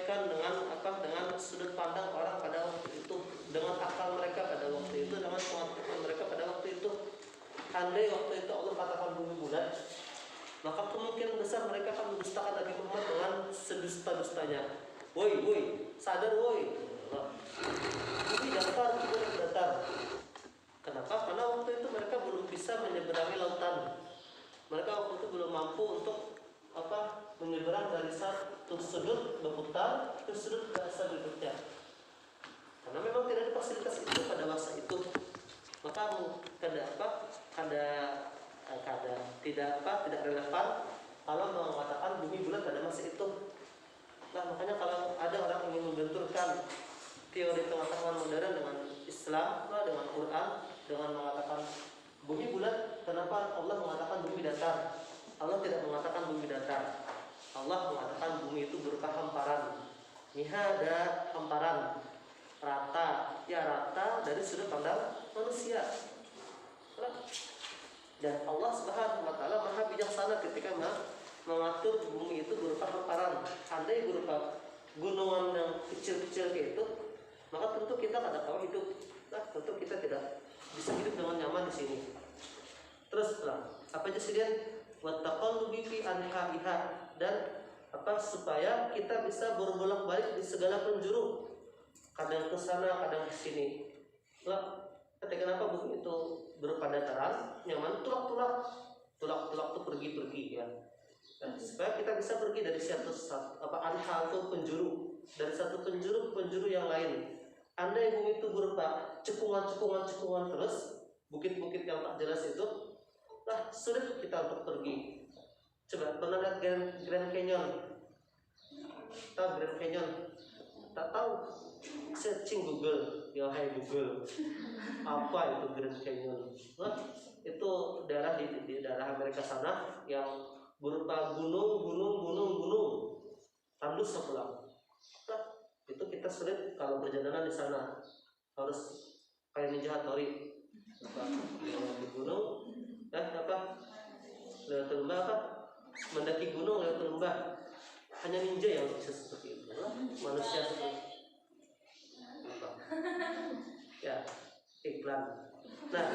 menyesuaikan dengan dengan sudut pandang orang pada waktu itu, dengan akal mereka pada waktu itu, dengan pengetahuan mereka pada waktu itu. Andai waktu itu Allah katakan bumi bulat, maka kemungkinan besar mereka akan mendustakan Nabi Muhammad dengan sedusta-dustanya. Woi, sadar woi. Bumi datar. Kenapa? Karena waktu itu mereka belum bisa menyeberangi lautan. Mereka waktu itu belum mampu untuk menyeberang dari satu sudut berputar ke sudut berikutnya. Karena memang tidak ada fasilitas itu pada masa itu. Maka tidak relevan kalau mengatakan bumi bulat pada masa itu. Nah, makanya kalau ada orang ingin membenturkan teori pengetahuan modern dengan Islam, dengan Quran, dengan mengatakan bumi bulat, kenapa Allah mengatakan bumi datar? Allah tidak mengatakan bumi datar. Allah mengatakan bumi itu berupa hamparan. Mihada, hamparan. Rata dari sudut pandang manusia. Dan Allah Subhanahu wa taala Maha bijaksana ketika mengatur bumi itu berupa hamparan. Andai berupa gunungan yang kecil-kecil kayak itu, maka tentu kita tidak tahu hidup. Nah, tentu kita tidak bisa hidup dengan nyaman di sini. Terus apa aja sih dia? Wattaqallubi fi anha'iha, dan supaya kita bisa berbolak-balik di segala penjuru. Kadang ke sana, kadang ke sini. Kenapa bumi itu berupa dataran, nyaman, tulak tuh pergi ya. Dan supaya kita bisa pergi dari anha itu penjuru, dari satu penjuru ke penjuru yang lain. Andai bumi itu berupa cekungan terus, bukit-bukit yang tak jelas itu, sulit kita untuk pergi. Coba pernah lihat Grand Canyon? Tahu Grand Canyon? Tak tahu? Searching Google, ya hai Google, apa itu Grand Canyon? Itu daerah di daerah Amerika sana yang berupa gunung, tandus sepulang. Itu kita sulit kalau perjalanan di sana, harus kayak Ninja Hattori, di gunung, lewat lembah, mendaki gunung lewat lembah. Hanya ninja yang bisa seperti itu, manusia seperti ya, iklan. Nah,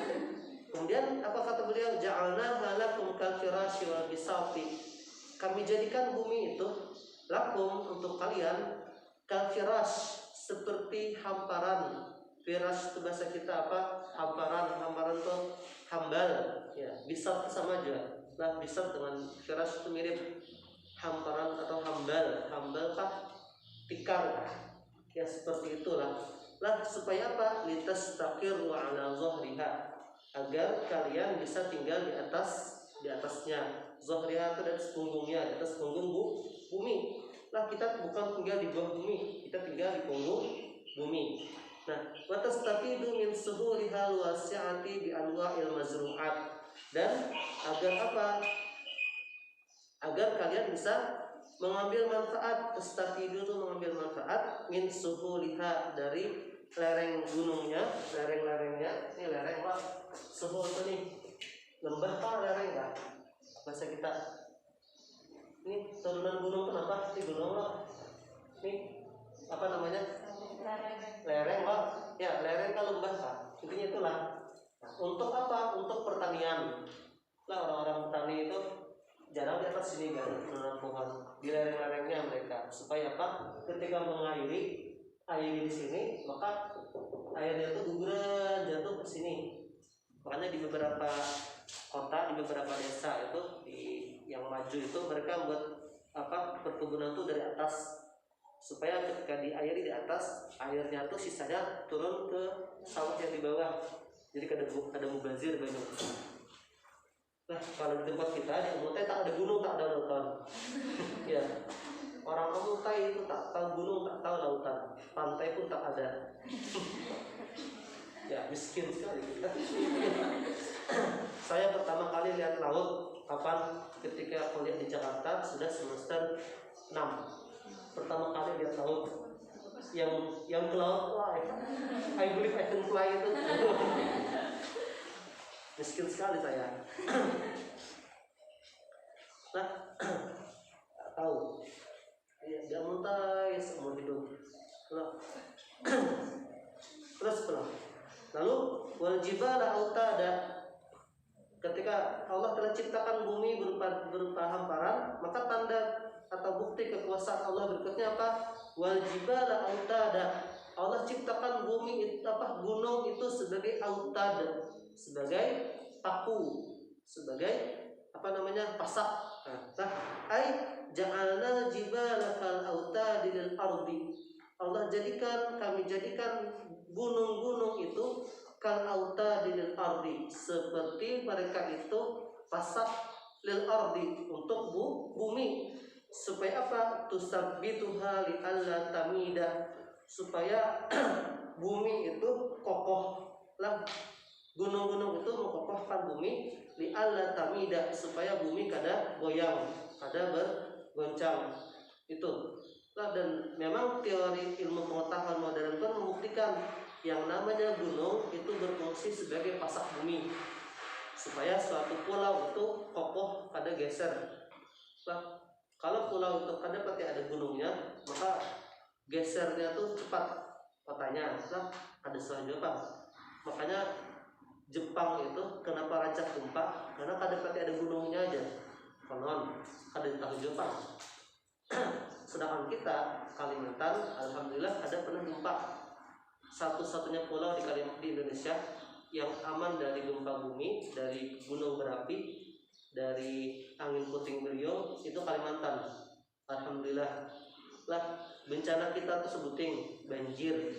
kemudian apa kata beliau? Ja'alna halakum kal firasyi wal bisati. Kami jadikan bumi itu lakum untuk kalian kal firash, seperti hamparan. Firash itu bahasa kita hamparan itu hambal ya. Bisat sama aja. Nah, bisat dengan firash itu mirip. Hamparan atau hambal tikar ya, seperti itulah. Supaya lintas taqiru ala zahriha, agar kalian bisa tinggal di atasnya. Zahriha itu di atas punggungnya, di atas punggung bumi. Kita bukan tinggal di bawah bumi, kita tinggal di punggung bumi. Wa tastafidu min suhuriha wasi'ati bi anwa'il mazru'at, dan agar kalian bisa mengambil manfaat. Tastafidu itu mengambil manfaat min suhuliha, dari lereng gunungnya, lereng-lerengnya. Ini lereng suhul itu nih, lembah lereng bahasa kita. Ini turunan gunung kenapa? Ini gunung Ini apa namanya? Lereng ya, lereng lembah intinya itulah. Untuk apa? Untuk pertanian. Orang-orang petani itu jarang di atas sini menanam pohon, di lereng-lerengnya mereka, supaya ketika mengairi di sini, maka airnya itu guguran jatuh ke sini. Makanya di beberapa kota, di beberapa desa itu yang maju itu, mereka buat perkebunan itu dari atas, supaya ketika diairi di atas, airnya itu sisanya turun ke sawah yang di bawah. Jadi ada mubazir banyak. Kalau di tempat kita di Mutai tak ada gunung, tak ada lautan. Ya, orang Mutai itu tak tahu gunung, tak tahu lautan, pantai pun tak ada. Ya, miskin sekali kita. Saya pertama kali lihat laut kapan? Ketika kuliah di Jakarta, sudah semester 6. Pertama kali lihat laut. Yang ke laut, I believe I can fly itu. Miskin sekali saya. Tahu. Ya, dia Mutai dipakai seumur hidup. Terus pulang. Lalu wal jibala autada, ketika Allah telah ciptakan bumi berupa hamparan, maka tanda atau bukti kekuasaan Allah berikutnya apa? Wal jibala autada, Allah ciptakan bumi gunung itu sebagai autad, sebagai paku, sebagai pasak. Nah, ai ja'alna jibala kal autadi lil ardi, kami jadikan gunung-gunung itu kal autadi lil ardi, seperti mereka itu pasak lil ardi, untuk bumi, supaya apa? Tusabbituha li alla tamida, supaya bumi itu kokoh lah. Gunung-gunung itu mengokohkan bumi li alla tamida, supaya bumi kada goyang, kada bergoncang. Itu lah. Dan memang teori ilmu pengetahuan modern pun membuktikan yang namanya gunung itu berfungsi sebagai pasak bumi, supaya suatu pulau itu kokoh kada geser. Nah, kalau pulau itu kada pasti ada gunungnya, maka gesernya tuh cepat kotanya. Nah, ada soal Jepang. Makanya Jepang itu kenapa rancak gempa? Karena kada pasti ada gunungnya aja. Konon kada tahu Jepang. Sedangkan kita Kalimantan, alhamdulillah ada pernah gempa. Satu-satunya pulau di Indonesia yang aman dari gempa bumi, dari gunung berapi, dari angin puting beliung, itu Kalimantan. Alhamdulillah. Lah, bencana kita tuh sebuting banjir.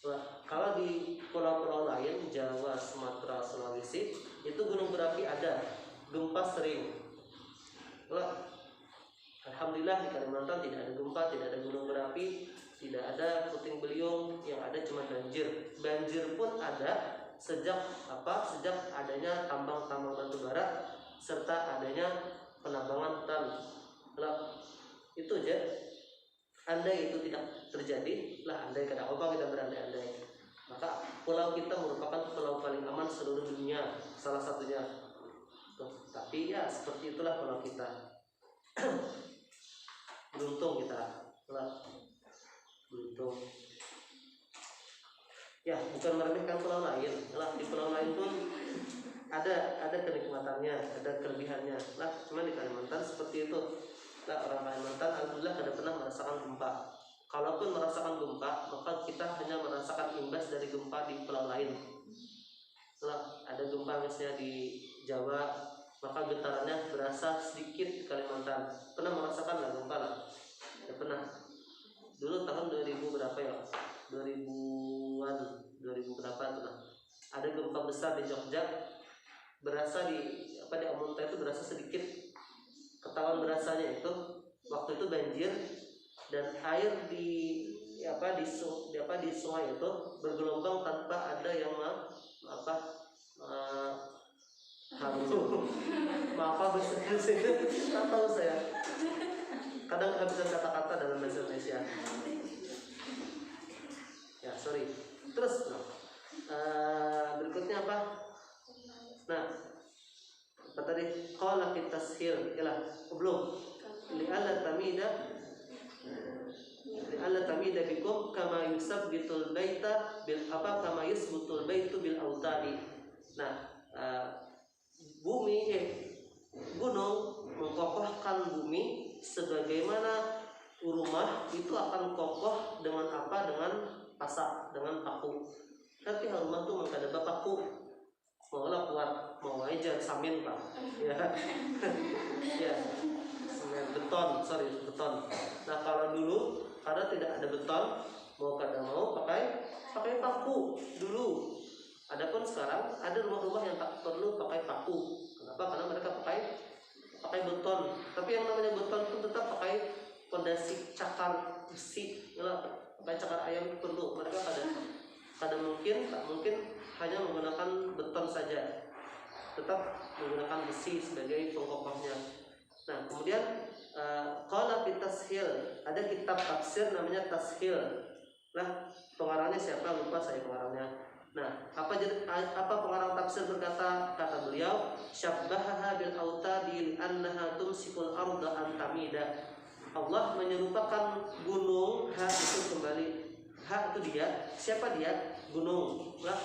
Nah, kalau di pulau-pulau lain, Jawa, Sumatera, Sulawesi, itu gunung berapi ada, gempa sering. Nah, alhamdulillah di Kalimantan tidak ada gempa, tidak ada gunung berapi, tidak ada puting beliung, yang ada cuma banjir. Banjir pun ada sejak adanya tambang-tambang batu bara serta adanya penambangan hutan. Nah, itu aja. Andai itu tidak terjadi, lah andai kada apa kita berandai-andai, maka pulau kita merupakan pulau paling aman seluruh dunia, salah satunya. Tuh, tapi ya seperti itulah pulau kita. Beruntung kita, lah, beruntung. Ya, bukan meremehkan pulau lain, lah di pulau lain pun ada kenikmatannya, ada kelebihannya. Lah, cuma di Kalimantan seperti itu. Nah, orang Kalimantan alhamdulillah tidak pernah merasakan gempa. Kalaupun merasakan gempa, maka kita hanya merasakan imbas dari gempa di pulau lain. Nah, ada gempa misalnya di Jawa, maka getarannya berasa sedikit di Kalimantan. Pernah merasakan lah gempa lah? Ya pernah. Dulu tahun 2000 berapa ya? 2000-an, 2000 berapa tuh lah. Ada gempa besar di Jogja, berasa di Amuntai itu berasa sedikit. Ketahuan berasanya itu waktu itu banjir dan air di sungai itu bergelombang tanpa ada yang bahasa Inggris itu tak tahu saya. Kadang kehabisan kata-kata dalam bahasa Indonesia. Ya sorry. Terus berikutnya apa? Nah, apa tadi? Qala fit tashil ilah belum li'alla tamida bikum kama yusabbitul baita kama yusbutul baitu bil autadi. Nah, gunung mengkokohkan bumi sebagaimana rumah itu akan kokoh dengan dengan pasak, dengan paku. Tapi rumah tuh mengkada paku. Mau lah kuat, mau aja samin pak, ya, ya, semen beton. Nah kalau dulu karena tidak ada beton, mau kada mau pakai paku dulu. Adapun sekarang ada rumah-rumah yang tak perlu pakai paku. Kenapa? Karena mereka pakai beton. Tapi yang namanya beton pun tetap pakai pondasi cakar besi, pakai cakar ayam perlu. Mereka tak mungkin hanya menggunakan beton saja, tetap menggunakan besi sebagai pengkokohnya. Nah kemudian qala fit tashil, ada kitab tafsir namanya Tashil. Nah pengarangnya siapa lupa saya pengarangnya. Nah apa pengarang tafsir berkata, kata beliau syabbahaha bil autadi li annaha tumsikul arda an tamida. Allah menyerupakan gunung, ha itu kembali, ha itu dia, siapa dia? Gunung. Nah,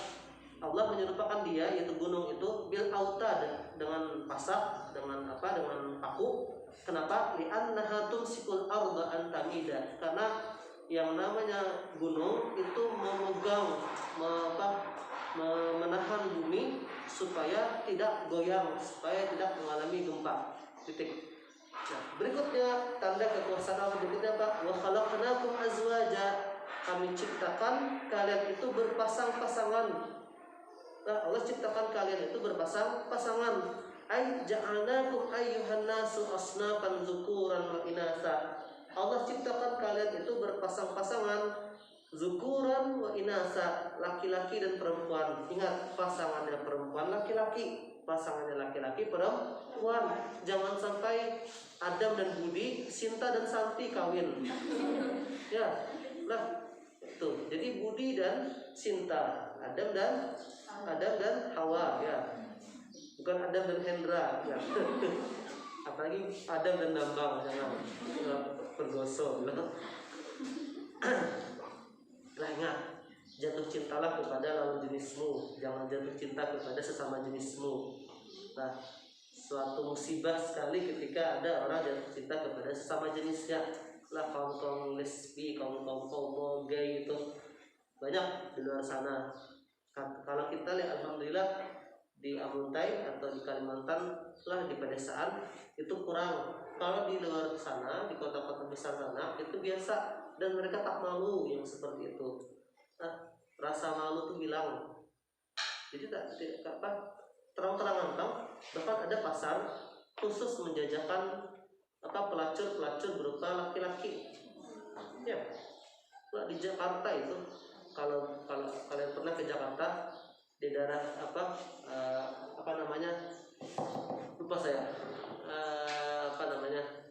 Allah menyerupakan dia yaitu gunung itu bil autad dengan pasak, dengan apa? Dengan paku. Kenapa? Li'annaha tumsikul arda an tamida. Karena yang namanya gunung itu memegang menahan bumi supaya tidak goyang, supaya tidak mengalami gempa. Titik. Nah, berikutnya tanda kekuasaan Allah berikutnya apa? Wa khalaqnakum azwaja. Kami ciptakan kalian itu berpasang-pasangan. Nah, Allah ciptakan kalian itu berpasang-pasangan. Ay ja'alnakum ayyuhan nasu asnafan dzukuran wa inasa. Allah ciptakan kalian itu berpasang-pasangan, zukuran wa inasa, laki-laki dan perempuan. Ingat, pasangannya perempuan laki-laki, pasangannya laki-laki perempuan. Jangan sampai Adam dan Budi, Sinta dan Santi kawin. Ya, nah itu. Jadi Budi dan Sinta, Adam dan Hawa, ya. Bukan Adam dan Hendra, ya. Apalagi Adam dan Nambang, jangan bergosok. Lah ingat, jatuh cintalah kepada lawan jenismu, jangan jatuh cinta kepada sesama jenismu. Nah, suatu musibah sekali ketika ada orang jatuh cinta kepada sesama jenisnya. Lah kaum lesbi, kaum homo, gay itu banyak di luar sana. Kalau kita lihat, alhamdulillah di Amuntai atau di Kalimantan lah di pedesaan itu kurang. Kalau di luar sana, di kota-kota besar sana itu biasa dan mereka tak malu yang seperti itu. Nah, rasa malu tuh hilang. Jadi tak terang-terangan bahkan ada pasar khusus menjajakan pelacur berupa laki-laki. Ya, di Jakarta itu kalau kalian pernah ke Jakarta di daerah lupa saya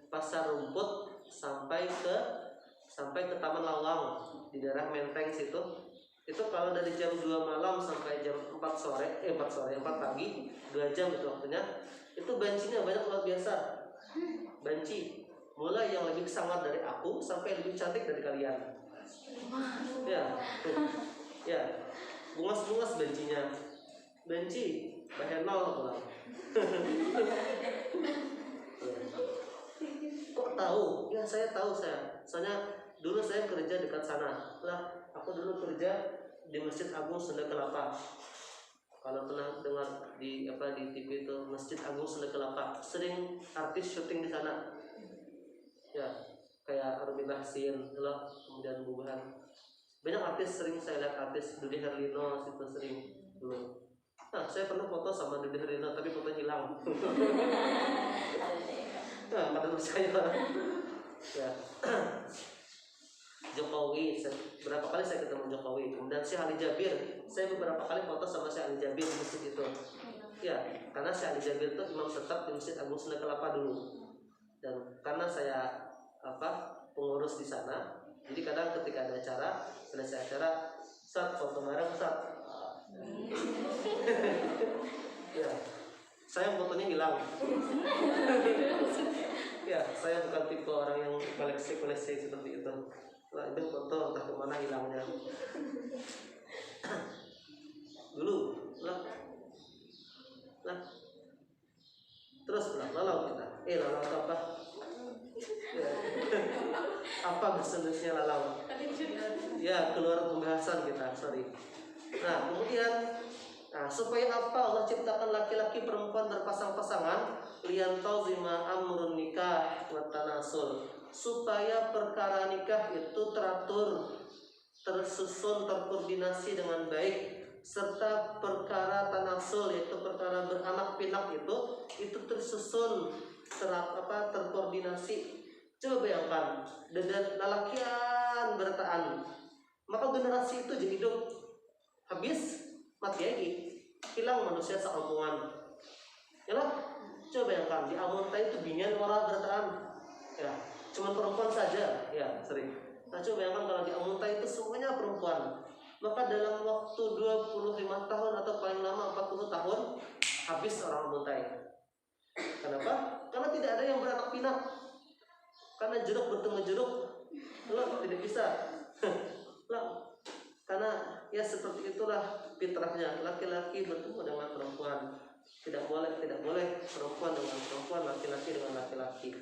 Pasar Rumput sampai ke Taman Lawang di daerah Menteng situ. Itu kalau dari jam 2 malam sampai jam 4 pagi 2 jam itu waktunya, itu bancinya banyak luar biasa. Banci mulai yang lebih sangat dari aku sampai lebih cantik dari kalian. Ya, tuh. Ya, bungas-bungas bencinya. Benci, bahenol pulang. Kok tahu? Ya saya tahu saya. Soalnya dulu saya kerja dekat sana. Lah, aku dulu kerja di Masjid Agung Sunda Kelapa. Kalau pernah dengar di TV itu Masjid Agung Sunda Kelapa, sering artis syuting di sana. Ya, kayak Arumi Bahsin, kemudian Bubuhan. Banyak artis sering saya lihat, artis Dude Herlino situ sering dulu. Nah, saya pernah foto sama Dude Herlino tapi foto hilang. Nah, pada percaya. Ya. Jokowi, berapa kali saya ketemu Jokowi. Kemudian Syekh Ali Jabir, saya beberapa kali foto sama Syekh Ali Jabir di masjid itu. Ya, karena Syekh Ali Jabir itu imam tetap di Masjid Agung Sunda Kelapa dulu. Dan karena saya pengurus di sana, jadi kadang ketika ada acara, selesai acara, Ustaz foto bareng Ustaz. Ya, saya fotonya hilang. Ya, saya bukan tipe orang yang koleksi seperti itu. Nah, itu foto entah kemana hilangnya. Dulu, terus lalau kita. Lalau apa? Ya. Apa bahasa Indonesia lalau? Ya, keluar pembahasan kita, sorry. Nah, kemudian supaya apa Allah ciptakan laki-laki perempuan berpasang-pasangan, liyantazima amrun nikah wa tanasul, supaya perkara nikah itu teratur, tersusun, terkoordinasi dengan baik, serta perkara tanasul yaitu perkara beranak pinak itu tersusun, terkoordinasi. Coba bayangkan, dan lalakian bertaan, maka generasi itu jadi hidup, habis mati lagi, hilang manusia sekampungan. Yalah, coba bayangkan di Amuntai itu binian orang bertaan, ya, cuma perempuan saja, ya sering. Nah, coba bayangkan kalau di Amuntai itu semuanya perempuan, maka dalam waktu 25 tahun atau paling lama 40 tahun habis orang Amuntai. Kenapa? Karena tidak ada yang beranak pinak. karena jeruk bertemu jeruk, lo tidak bisa. Lo, karena ya seperti itulah fitrahnya, laki-laki bertemu dengan perempuan. Tidak boleh perempuan dengan perempuan, laki-laki dengan laki-laki.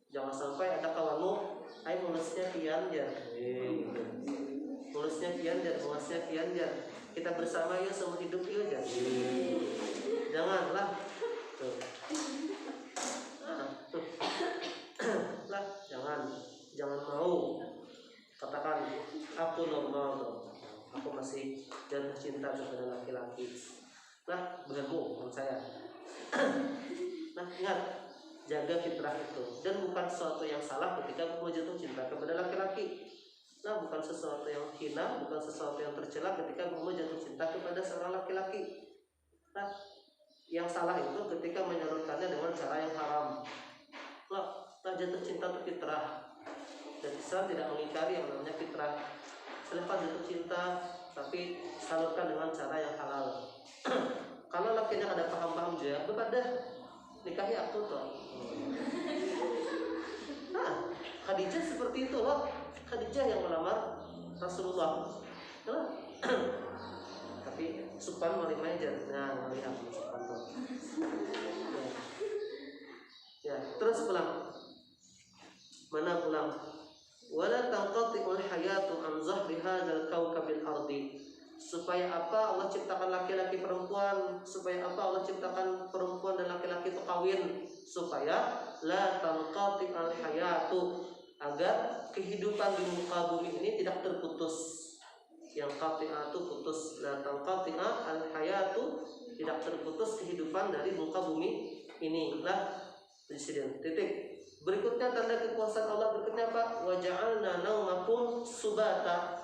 Jangan sampai ada kawanmu, ay mulusnya pianjar, mulusnya pianjar, kita bersama ya seumur hidup ya aja. Janganlah, tuh. Lah, jangan mau katakan aku normal dong, aku masih jatuh cinta kepada laki-laki. Nah, bukan saya. Nah, ingat, jaga fitrah itu, dan bukan sesuatu yang salah ketika kamu jatuh cinta kepada laki-laki. Nah, bukan sesuatu yang hina, bukan sesuatu yang tercela ketika kamu jatuh cinta kepada seorang laki-laki. Nah, yang salah itu ketika menyalurkannya dengan cara yang haram. Nah, jatuh cinta itu fitrah, dan Islam tidak mengingkari yang namanya fitrah. Selepas jatuh cinta, tapi salurkan dengan cara yang halal. Kalau lakinya ada paham-paham juga, bepadah nikahi aku toh. Nah, Khadijah seperti itu loh. Khadijah yang melamar Rasulullah. Nah, tapi Supan malimai jangan melihat Supan tuh. Ya, terus pulang. Mana pulang? Wala tanqati'ul hayatu an zahri hadzal kawkabil ardi. Supaya apa Allah ciptakan laki-laki perempuan? Supaya apa Allah ciptakan perempuan dan laki-laki itu kawin? Supaya la tanqati'ul hayatu, agar kehidupan di muka bumi ini tidak terputus. Yang qati'ah itu putus, la tanqati'ul hayatu, tidak terputus kehidupan dari muka bumi ini. Lah, presiden. Titik. Berikutnya tanda kekuasaan Allah berikutnya apa? Wa ja'alna naumakum subata.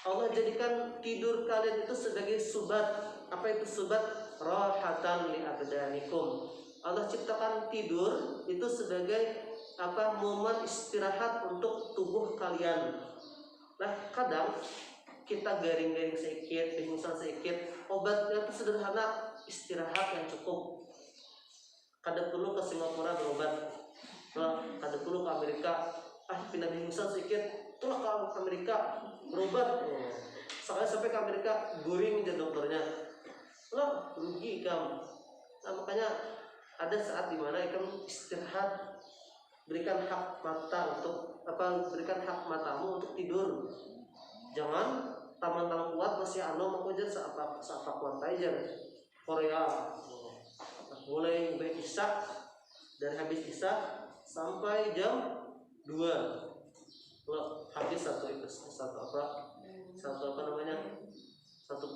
Allah jadikan tidur kalian itu sebagai subat. Apa itu subat? Rahatan li abdanikum. Allah ciptakan tidur itu sebagai apa? Momen istirahat untuk tubuh kalian. Nah, kadang kita garing-garing sedikit, pingsan sedikit, obatnya itu sederhana, istirahat yang cukup. Kada perlu ke Singapura berobat. Kada perlu ke Amerika, pindah pingsan sedikit, itulah ke Amerika berobat. Sekali sampai ke Amerika guring aja dokternya, lah rugi kamu. Nah, makanya ada saat dimana kamu istirahat, berikan hak mata untuk apa? Berikan hak matamu untuk tidur. Jangan taman-taman kuat masih mau aja seapa kuat aja. Korea mulai isya, dari habis isya sampai jam 2 loh, habis satu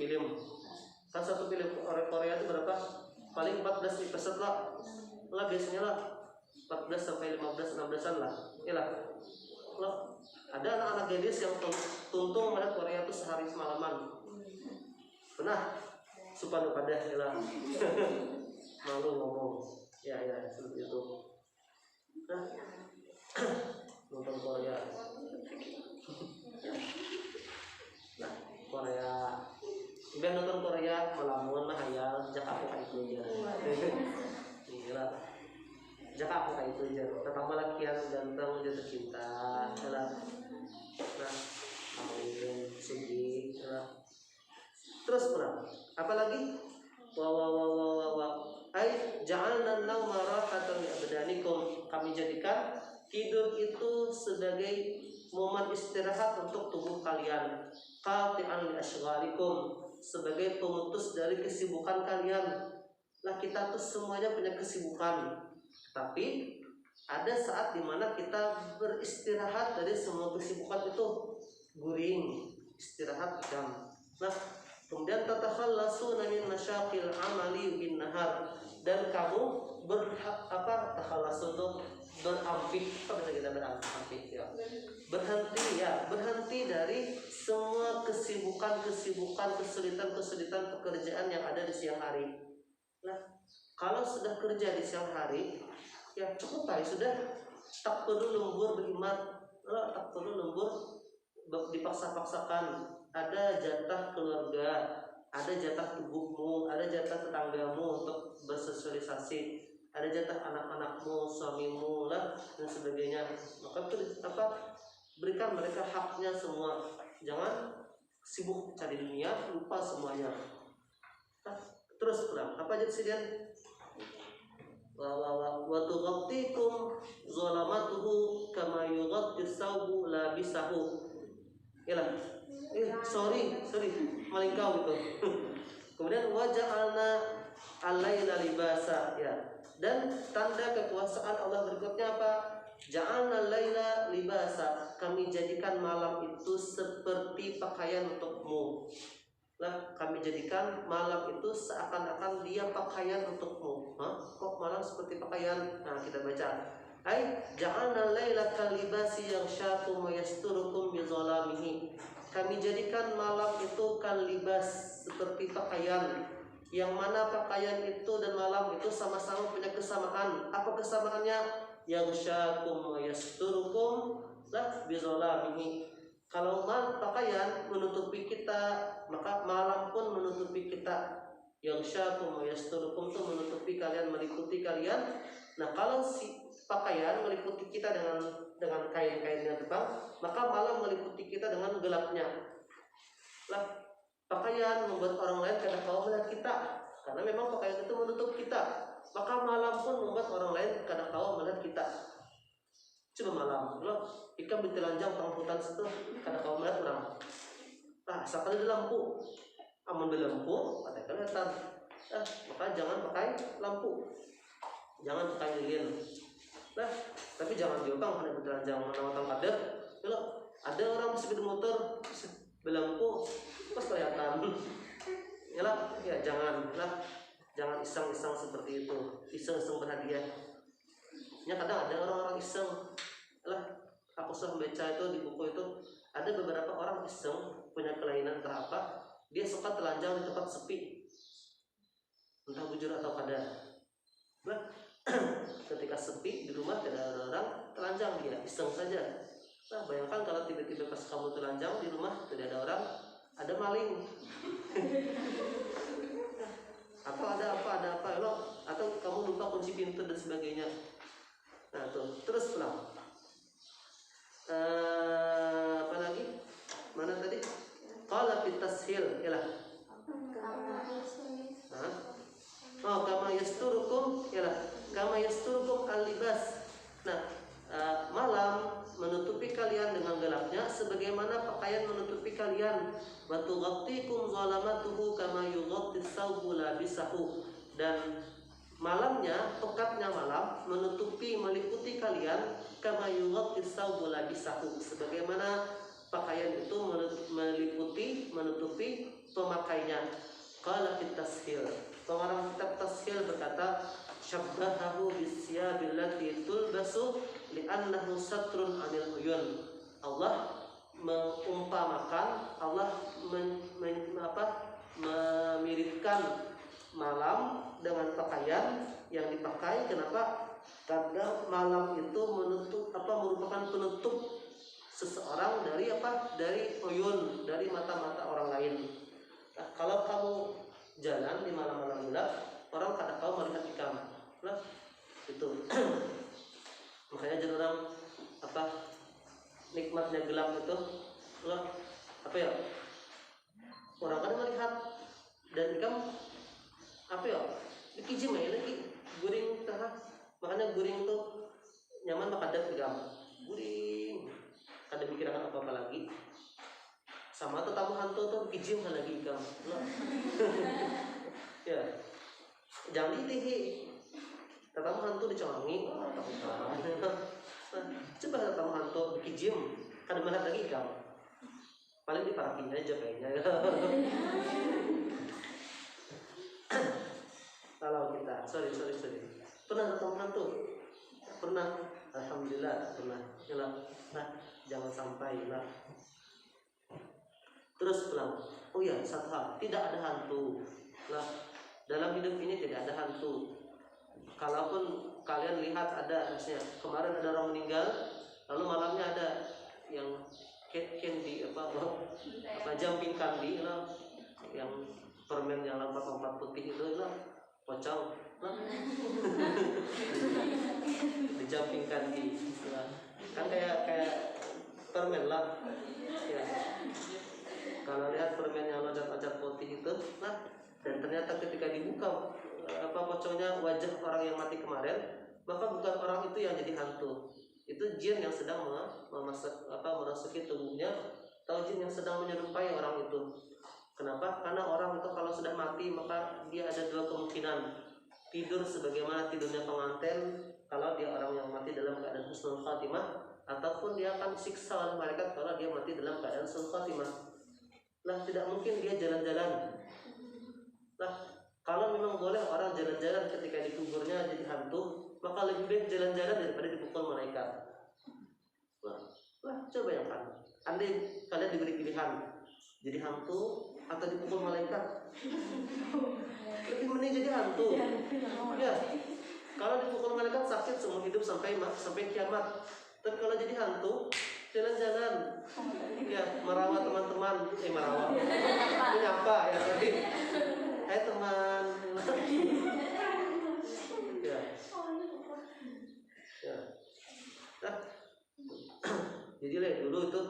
film. Kan satu film Korea itu berapa? Paling 14 episode lah biasanya lah 14 sampai 15 16-an lah. Iyalah. Loh, ada anak-anak gadis yang tuntung melihat Korea itu sehari semalaman. Pernah? Supan pada iyalah. Malu ngomong. Ya seperti itu. Nonton Korea. Nah, Korea. Biar nonton Korea melamun mah hayal, jak aku kayak itu aja. Gila. Jak aku kayak itu aja. Pertama lakian ganteng jatuh cinta. Nah, amin sugi. Terus pulang. Apalagi? Ai ja'alna nauma rahatan li abdanikum. Kami jadikan tidur itu sebagai momen istirahat untuk tubuh kalian. Qati'an li asyghalikum, sebagai pemutus dari kesibukan kalian. Lah, kita tuh semuanya punya kesibukan. Tapi ada saat dimana kita beristirahat dari semua kesibukan itu, guring, istirahat jam. Nah, kemudian tatakhallasuna min masyaqil amali bin nahar, dan kamu takhallasun itu berampit, apa bisa kita berampit ya? Berhenti dari semua kesibukan, kesulitan pekerjaan yang ada di siang hari. Nah, kalau sudah kerja di siang hari, ya cukup kali sudah, tak perlu lembur berkhidmat, tak perlu lembur dipaksa-paksakan. Ada jatah keluarga, ada jatah tubuhmu, ada jatah tetanggamu untuk bersosialisasi. ada jatah anak-anakmu, suamimu lah dan sebagainya. Maka berikan mereka haknya semua. Jangan sibuk cari dunia, lupa semuanya. Terus pulang. Apa aja sedian? Wa tughatikum zalamatuhu kama yughatti thawbu labisahu. Yalah. Sorry, malingkau gitu. Kemudian waja'alna al-laila libasa, ya. Dan tanda kekuasaan Allah berikutnya apa? Ja'alna al-laila libasa. Kami jadikan malam itu seperti pakaian untukmu. Lah, kami jadikan malam itu seakan-akan dia pakaian untukmu. Kok malam seperti pakaian? Nah, kita baca. Ai ja'alna al-laila kalibasi yaghshakum wa yasturukum bi zalamihi. Kami jadikan malam itu kalibas, seperti pakaian, yang mana pakaian itu dan malam itu sama-sama punya kesamaan. Apa kesamaannya? Yaghshakum wa yasturukum la bi zalamihi. Kalau pakaian menutupi kita, maka malam pun menutupi kita. Yaghshakum wa yasturukum itu menutupi kalian, meliputi kalian. Nah, kalau si pakaian meliputi kita dengan kain-kain yang tebal, maka malam meliputi kita dengan gelapnya. Lah, pakaian membuat orang lain kadang kala melihat kita, karena memang pakaian itu menutup kita. Maka malam pun membuat orang lain kadang kala melihat kita. Coba malam, loh, ikan ditelanjang tengah hutan situ, kadang kala melihat orang. Nah, sekali ada lampu, amun berlampu, ada kelihatan. Maka jangan pakai lampu, jangan pakai lilin. Nah, tapi jangan diopang hanya bertelanjang menawang ada. Kalau ada orang sepeda motor berlampu, pas kelihatan. Ya jangan iseng-iseng seperti itu, iseng-iseng berhadiah. Ya kadang ada orang-orang iseng. Aku sudah membaca itu di buku itu, ada beberapa orang iseng punya kelainan terapa, dia suka telanjang di tempat sepi, entah bujur atau kada. Ketika sepi di rumah tidak ada orang, telanjang dia, iseng saja. Nah, bayangkan kalau tiba-tiba pas kamu telanjang di rumah tidak ada orang, ada maling. ada apa, atau kamu lupa kunci pintu dan sebagainya. Nah, tuh, terus pulang. Apa lagi? Mana tadi? Qala fit tashil, yalah. Kama yasturukum, yalah. Kama yasturukum al-libas. Nah, malam menutupi kalian dengan gelapnya sebagaimana pakaian menutupi kalian. Wa tughatikum zalamatuhu kama yughatti thawbu labisahu. Dan malamnya, pekatnya malam menutupi, meliputi kalian kama yughatti thawbu labisahu, sebagaimana pakaian itu meliputi, menutupi pemakainya. Qala fit tashil. Pengarang kitab Tashil berkata, syabbahahu bisyabil lati tulbasu li'annahu satrun 'anil uyun. Allah mengumpamakan, Allah memiripkan malam dengan pakaian yang dipakai. Kenapa? Karena malam itu merupakan penutup seseorang dari uyun, dari mata-mata orang lain. Nah, kalau kamu jalan di malam-malam gelap, orang kadang-kala melihat ikam. Nah, itu. Makanya jadi orang nikmatnya gelap itu, orang kadang melihat dan ikam dikijim lagi guring tah. Makanya guring itu nyaman makadat ikam. Guring, kada mikirkan apa-apa lagi. Sama tetamu hantu tuh kijim lagi ikam. Ya, jangan ditihi. Tetamu hantu dicawangi, coba tetamu hantu kijim, kada melihat lagi ikam. Paling diparakin aja kayaknya. Kalau kita, sorry. Pernah tetamu hantu? Pernah. Alhamdulillah pernah. Nah, jangan sampai lah. Terus pulang. Oh ya, satu hal, tidak ada hantu. Nah, dalam hidup ini tidak ada hantu. Kalaupun kalian lihat ada, misalnya kemarin ada orang meninggal, lalu malamnya ada yang candy jumping candy, yang permen yang lompat putih itu, pocong, nah. Dijampingkan di kan kayak permen lah ya. Kalau lihat permen yang loncat-loncat putih itu, nah, dan ternyata ketika dibuka pocongnya wajah orang yang mati kemarin, maka bukan orang itu yang jadi hantu, itu jin yang sedang merasuki tubuhnya, atau jin yang sedang menyerupai orang itu. Kenapa? Karena orang itu kalau sudah mati maka dia ada dua kemungkinan, tidur sebagaimana tidurnya pengantin kalau dia orang yang mati dalam keadaan husnul khatimah, ataupun dia akan siksa oleh malaikat kalau dia mati dalam keadaan husnul khatimah. Nah, tidak mungkin dia jalan-jalan. Nah, kalau memang boleh orang jalan-jalan ketika dikuburnya jadi hantu, maka lebih baik jalan-jalan daripada dipukul malaikat. Nah, coba bayangkan, andai kalian diberi pilihan jadi hantu atau dipukul malaikat, lebih mending jadi hantu. Ya, kalau dipukul malaikat sakit seumur hidup sampai kiamat. Tapi kalau jadi hantu, jalan-jalan, ya merawat teman-teman, menyapa ya tadi, hai teman, ya. Nah, jadi dulu itu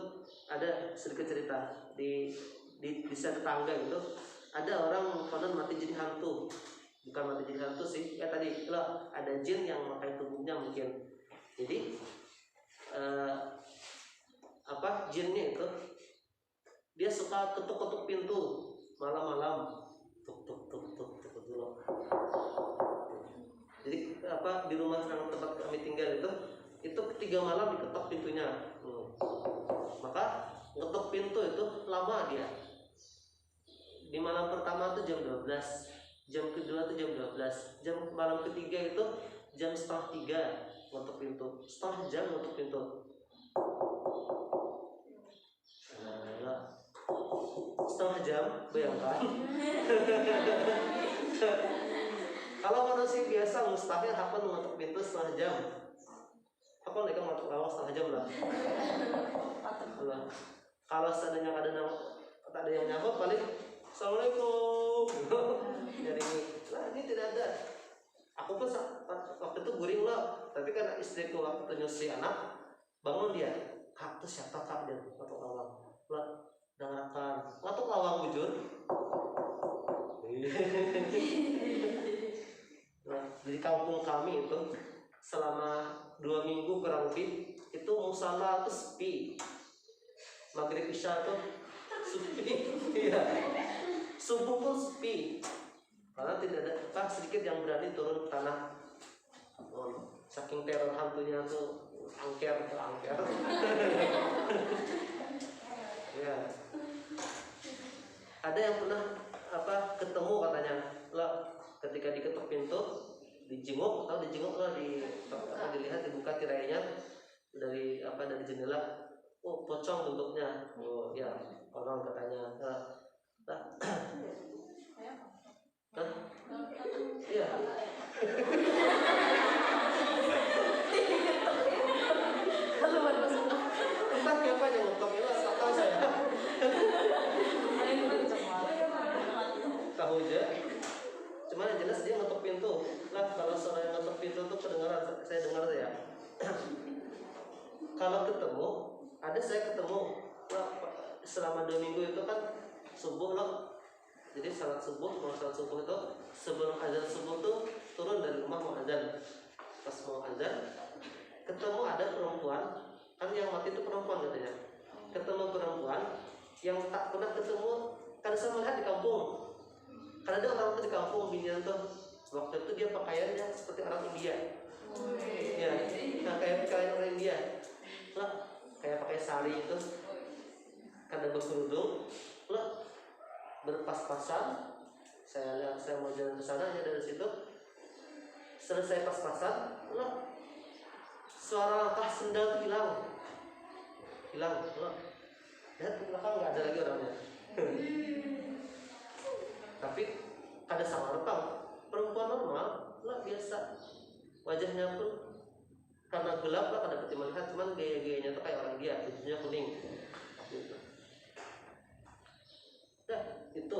ada sedikit cerita di desa tetangga gitu, ada orang konon mati jadi hantu, bukan mati jadi hantu sih, ya tadi loh, ada jin yang memakai tubuhnya mungkin. Jadi jinnya itu dia suka ketuk-ketuk pintu malam-malam, tuk dulu. Jadi di rumah yang tempat kami tinggal itu 3 malam diketok pintunya. Maka ngetok pintu itu lama dia. Di malam pertama itu jam 12, jam kedua itu jam 12, jam malam ketiga itu jam 2:30 ngetok pintu, setengah jam ngetok pintu. Setengah jam, bayangkan. Kalau manusia biasa mustahil hafal ngetok pintu setengah jam. Apa mereka ngetok lawang setengah jam lah. Kalau seandainya ada yang nyapa paling assalamualaikum. Jadi ini tidak ada. Aku pun waktu itu guring lah, tapi kan istriku waktu nyusi anak bangun dia, kak tuh siapa kak dia ngetok lawang. Lah dengarkan ngetok lawang bujur. Nah, di kampung kami itu selama 2 minggu kurang lebih itu musala itu sepi, maghrib isya tuh sepi, iya. Subuh pun sepi karena tidak ada sedikit yang berani turun ke tanah. Saking teror hantunya tuh angker. Ya. Ada yang pernah ketemu katanya lah, ketika diketok pintu dijenguk lah dilihat dibuka tirainya dari jendela, oh pocong bentuknya, oh ya orang katanya. Iya. Entah siapa yang ngetok itu, tahu saya. Tahu aja. Cuman yang jelas dia ngetok pintu. Lah kalau suara yang ngetok pintu itu kedengaran, saya dengar ya. Kalau ketemu, saya ketemu selama 2 minggu itu kan subuh loh. Jadi salat subuh itu sebelum azan subuh tuh turun dari rumah mau azan. Pas mau azan ketemu ada perempuan, kan yang mati itu perempuan katanya. Ketemu perempuan yang tak pernah ketemu, kan saya melihat di kampung. Karena ada orang tuh di kampung binian tuh waktu itu dia pakaiannya seperti orang India. Ya, nah kayak pakaian orang India. Lah, kayak pakai sari itu. Karena berkerudung, lah berpas-pasan. Saya mau jalan ke sana aja dari situ. Selesai pas-pasan, lah suara langkah sendal itu hilang. Lah. Lihat ke belakang nggak ada lagi orangnya. Tapi ada sama rekam perempuan normal lah biasa, wajahnya pun karena gelap lah kada dapat melihat, cuman gaya-gayanya tuh kayak orang dia, bajunya kuning gitu. Nah itu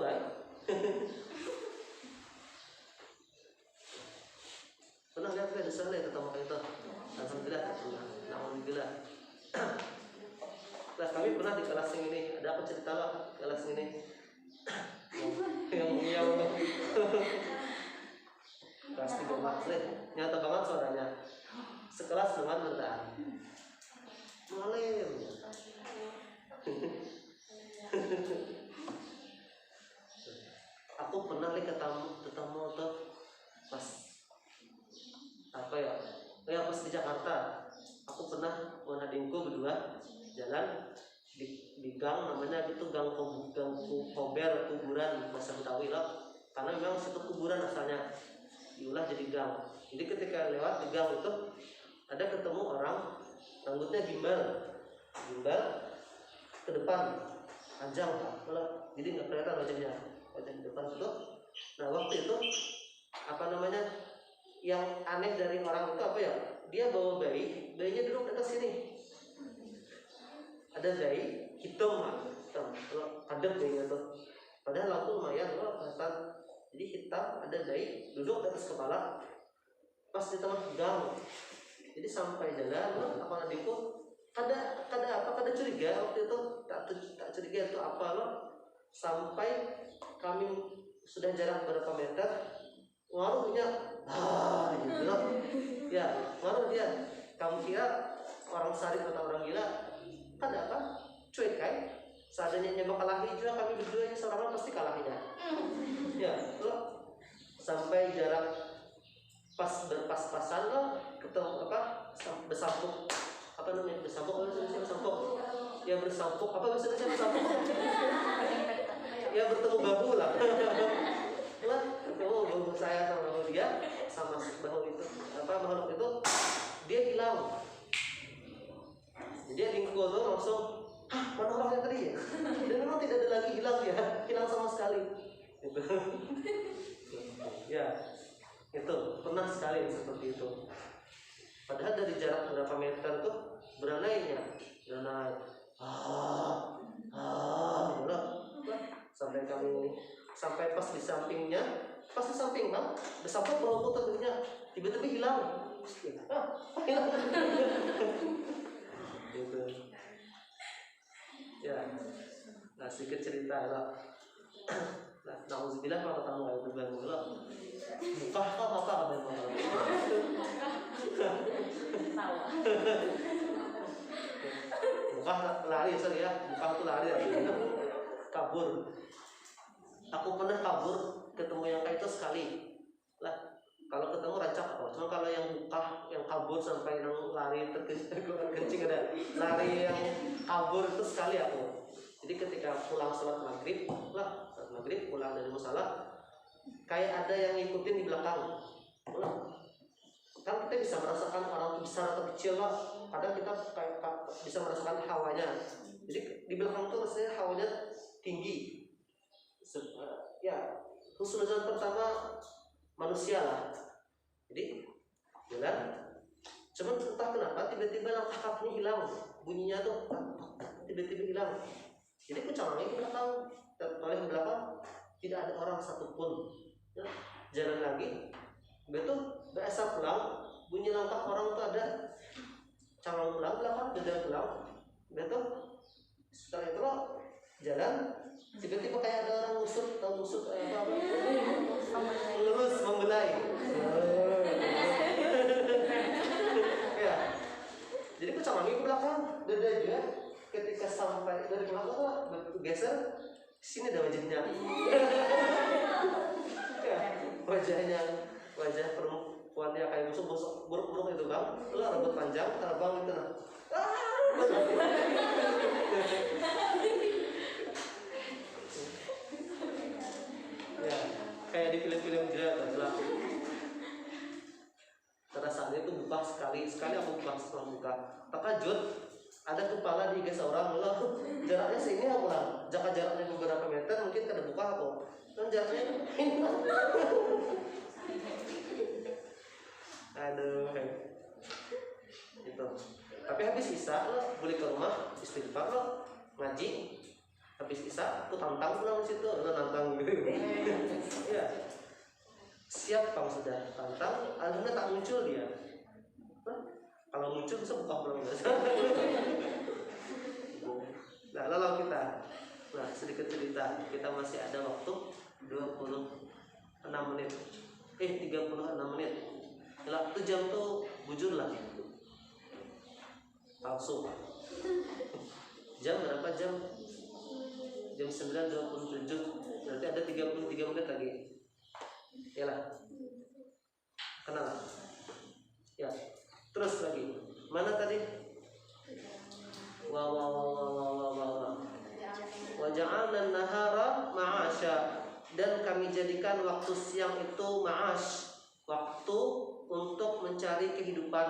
Kami pernah di kelas yang ini, ada aku cerita lah kelas ini yang kelas 3 nyata banget suaranya, sekelas dengan rendahan malam. Aku pernah ketemu tuh pas apa ya? Pas di Jakarta. Aku pernah adikku berdua jalan di gang, namanya itu gang kober, kuburan bahasa Betawi lah. Karena memang situ kuburan asalnya diolah jadi gang. Jadi ketika lewat di gang itu ada ketemu orang rambutnya gimbal ke depan panjang kalau jadi nggak kelihatan wajahnya di depan itu. Nah waktu itu apa namanya yang aneh dari orang itu apa ya, dia bawa bayinya duduk di atas sini, ada bayi hitam kalau padat bayinya tuh, padahal lampu lumayan loh kelihatan, jadi hitam, ada bayi duduk di atas kepala pas di tengah gang. Jadi sampai jalan apa adikku kada curiga waktu itu, tak curiga itu apa loh, sampai kami sudah jarak berapa meter ngaruhnya gitu loh ya, ngaruh dia. Kamu kira orang Sarip atau orang gila kan apa cuek kan, seadanya nyembah kalahi juga kami berdua seorang pasti kalahnya ya loh. Sampai jarak berpas-pasan loh, ketemu apa bersampuk, apa namanya bersampuk, ya bersampuk apa maksudnya bersampuk ya bertemu bahu lah ketemu bahu saya sama bahu dia, sama bahu itu apa makhluk itu dia hilang. Jadi adikku tuh langsung mana orangnya tadi ya, dan memang tidak ada lagi hilang sama sekali gitu. Ya itu pernah sekali seperti itu, padahal dari jarak berapa meter tuh beranai sampai pas di samping bang bersambut bahu tentunya tiba-tiba hilang hilang gitu ya. Nah sedikit cerita lah. Nah, nauzubillah kalau ketemu kayak berbang dulu buka apa buka lari sorry ya, buka tuh lari kabur. Aku pernah kabur ketemu yang kayak itu sekali lah. Kalau ketemu rancak apa, cuma kalau yang buka yang kabur sampai yang lari terkencing ada lari yang kabur itu sekali aku. Jadi ketika pulang sholat maghrib pulang dari musalah, kayak ada yang ngikutin di belakang. Kan kita bisa merasakan orang besar atau kecil lah, kadang kita kayak bisa merasakan hawanya. Jadi di belakang tuh rasanya hawanya tinggi. Ya husnuzon pertama manusia lah. Jadi jalan, cuman entah kenapa tiba-tiba langkah kakinya hilang, bunyinya tuh tiba-tiba hilang. Jadi aku caranya ke belakang, paling belakang tidak ada orang satupun. Ya, jalan lagi, betul biasa pulang, bunyi langkah orang tuh ada, calon pulang belakang, jalan pulang, betul. Setelah itu loh jalan, tiba-tiba kayak ada orang musut apa lurus membelai. Ya, jadi aku calon ke belakang, dada juga. Ketika sampai dari belakang geser, sini ada wajahnya. Ya, wajah perempuannya kayak busuk buruk itu bang, lo rambut panjang, terbang itu nah. Ya, kayak di film-film juga berlaku. Pada saat itu buka sekali aku buka, takajud. Ada kepala di seorang loh, jaraknya sini aku lah, jaraknya beberapa meter mungkin kada buka aku, kan jaraknya ini. Aduh, itu. Tapi habis isya lo boleh ke rumah istighfar lo ngaji, habis isya aku tantang pulang di situ, lo tantang gitu. Ya, siap bang sudah tantang, akhirnya tak muncul dia. Kalau muncul bisa buka pulang biasa. cerita. Nah, sedikit cerita. Kita masih ada waktu 26 menit. 36 menit. Lah, itu jam tuh bujur lah. Palsu. Jam berapa jam? Jam 9.27. Berarti ada 33 menit lagi. Yalah. Kenal. Ya. Terus lagi. Mana tadi? Wa ja'alna an-nahara ma'asya, dan kami jadikan waktu siang itu ma'ash, waktu untuk mencari kehidupan,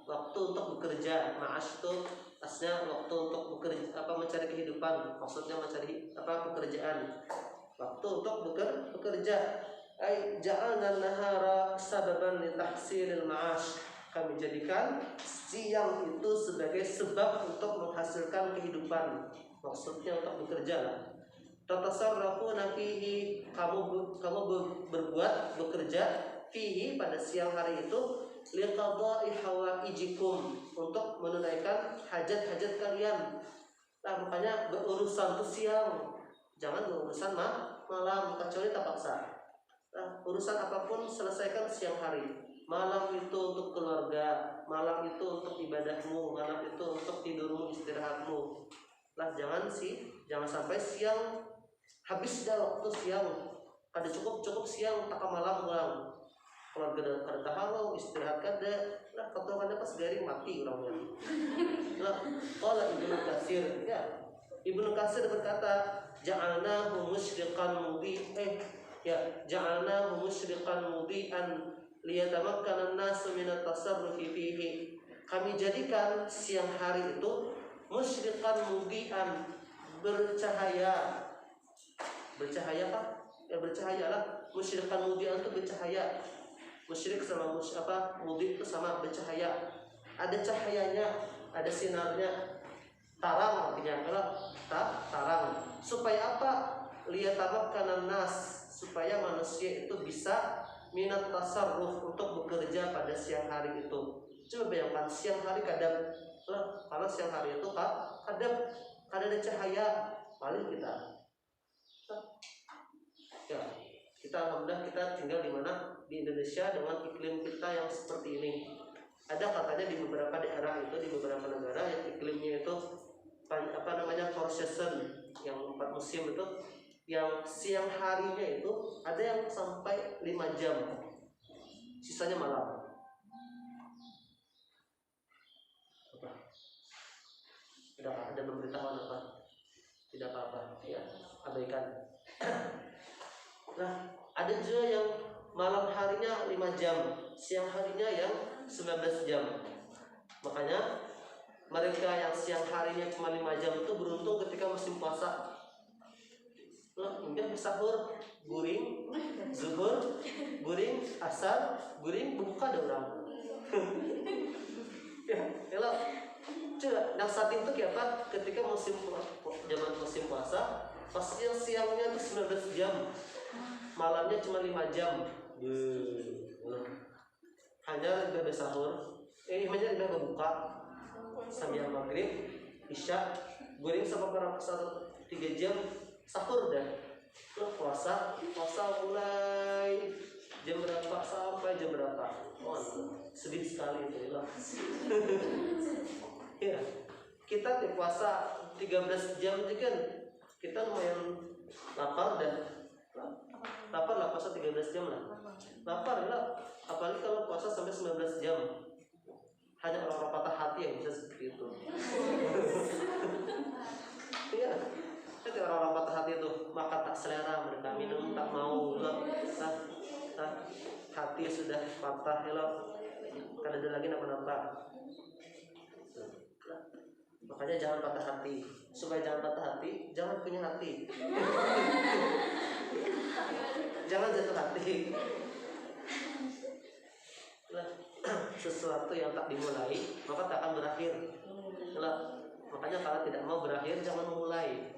waktu untuk bekerja. Ma'ash itu aslinya waktu untuk bekerja, mencari kehidupan, maksudnya mencari pekerjaan, waktu untuk bekerja. Ai ja'alna an-nahara sababan li tahsilil ma'ash, kami jadikan siang itu sebagai sebab untuk menghasilkan kehidupan, maksudnya untuk bekerja lah. Tatasarrafuna fihi, kamu berbuat bekerja fihi pada siang hari itu liqada'i hawaijikum, untuk menunaikan hajat-hajat kalian. Nah, makanya berurusan tuh siang, jangan berurusan malam, kecuali terpaksa. Nah, urusan apapun selesaikan siang hari. Malam itu untuk keluarga, malam itu untuk ibadahmu, malam itu untuk tidurmu, istirahatmu. Lah, jangan sampai siang habis dah waktu siang. Kada cukup siang tak malam ulang. Keluarga kada tahu istirahat kada. Lah, ketuanya pas garing mati orangnya. Lah, qala Ibnu Katsir, ya. Ibnu Katsir berkata, ja'alnahu musyriqan ja'alnahu musyriqan mudian liyatamakkana an-nasu min at-tasarrufi fihi. Kami jadikan siang hari itu musyriqan mudian, bercahaya. Bercahaya Pak? Ya bercahayalah. Musyriqan mudian itu bercahaya. Musyrik sama mudi itu sama, bercahaya. Ada cahayanya, ada sinarnya. Tarang artinya tarang. Supaya apa? Liyatamakkana an-nas, supaya manusia itu bisa minat tasarruf, untuk bekerja pada siang hari itu. Coba bayangkan siang hari kadang, karena siang hari itu kadang ada cahaya paling kita. Ya, kita alhamdulillah kita tinggal di mana? Di Indonesia dengan iklim kita yang seperti ini. Ada katanya di beberapa daerah itu, di beberapa negara yang iklimnya itu four season, yang 4 musim itu, yang siang harinya itu ada yang sampai 5 jam, sisanya malam. Ada pemberitahuan apa? Tidak apa-apa, ya, abaikan. Nah, ada juga yang malam harinya 5 jam, siang harinya yang 19 jam. Makanya mereka yang siang harinya cuma 5 jam itu beruntung ketika musim puasa. Hingga sahur, guring, zuhur, guring, asar, guring, buka ada orang. Ya, kalau coba yang saat itu kayak apa? Ketika zaman musim puasa, pasti yang siangnya itu 19 jam, malamnya cuma 5 jam. Hanya lebih sahur, hanya lebih berbuka sambil maghrib, isya, guring sampai berapa 3 jam. Sahur dah. Puasa mulai jam berapa sampai jam berapa? Oh, sedih sekali itu ya. Ya, kita di puasa 13 jam juga kan. Kita lumayan lapar dah. Lapar lah puasa 13 jam lah. Lapar lah. Apalagi kalau puasa sampai 19 jam. Hanya orang-orang patah hati yang bisa seperti itu. Iya. Jadi orang-orang patah hati itu makan tak selera, mereka minum tak mau, hati sudah patah, kan ada lagi napa-napa. Makanya jangan patah hati. Supaya jangan patah hati, jangan punya hati. Jangan jatuh hati. Sesuatu yang tak dimulai maka tak akan berakhir. Makanya kalau tidak mau berakhir jangan memulai.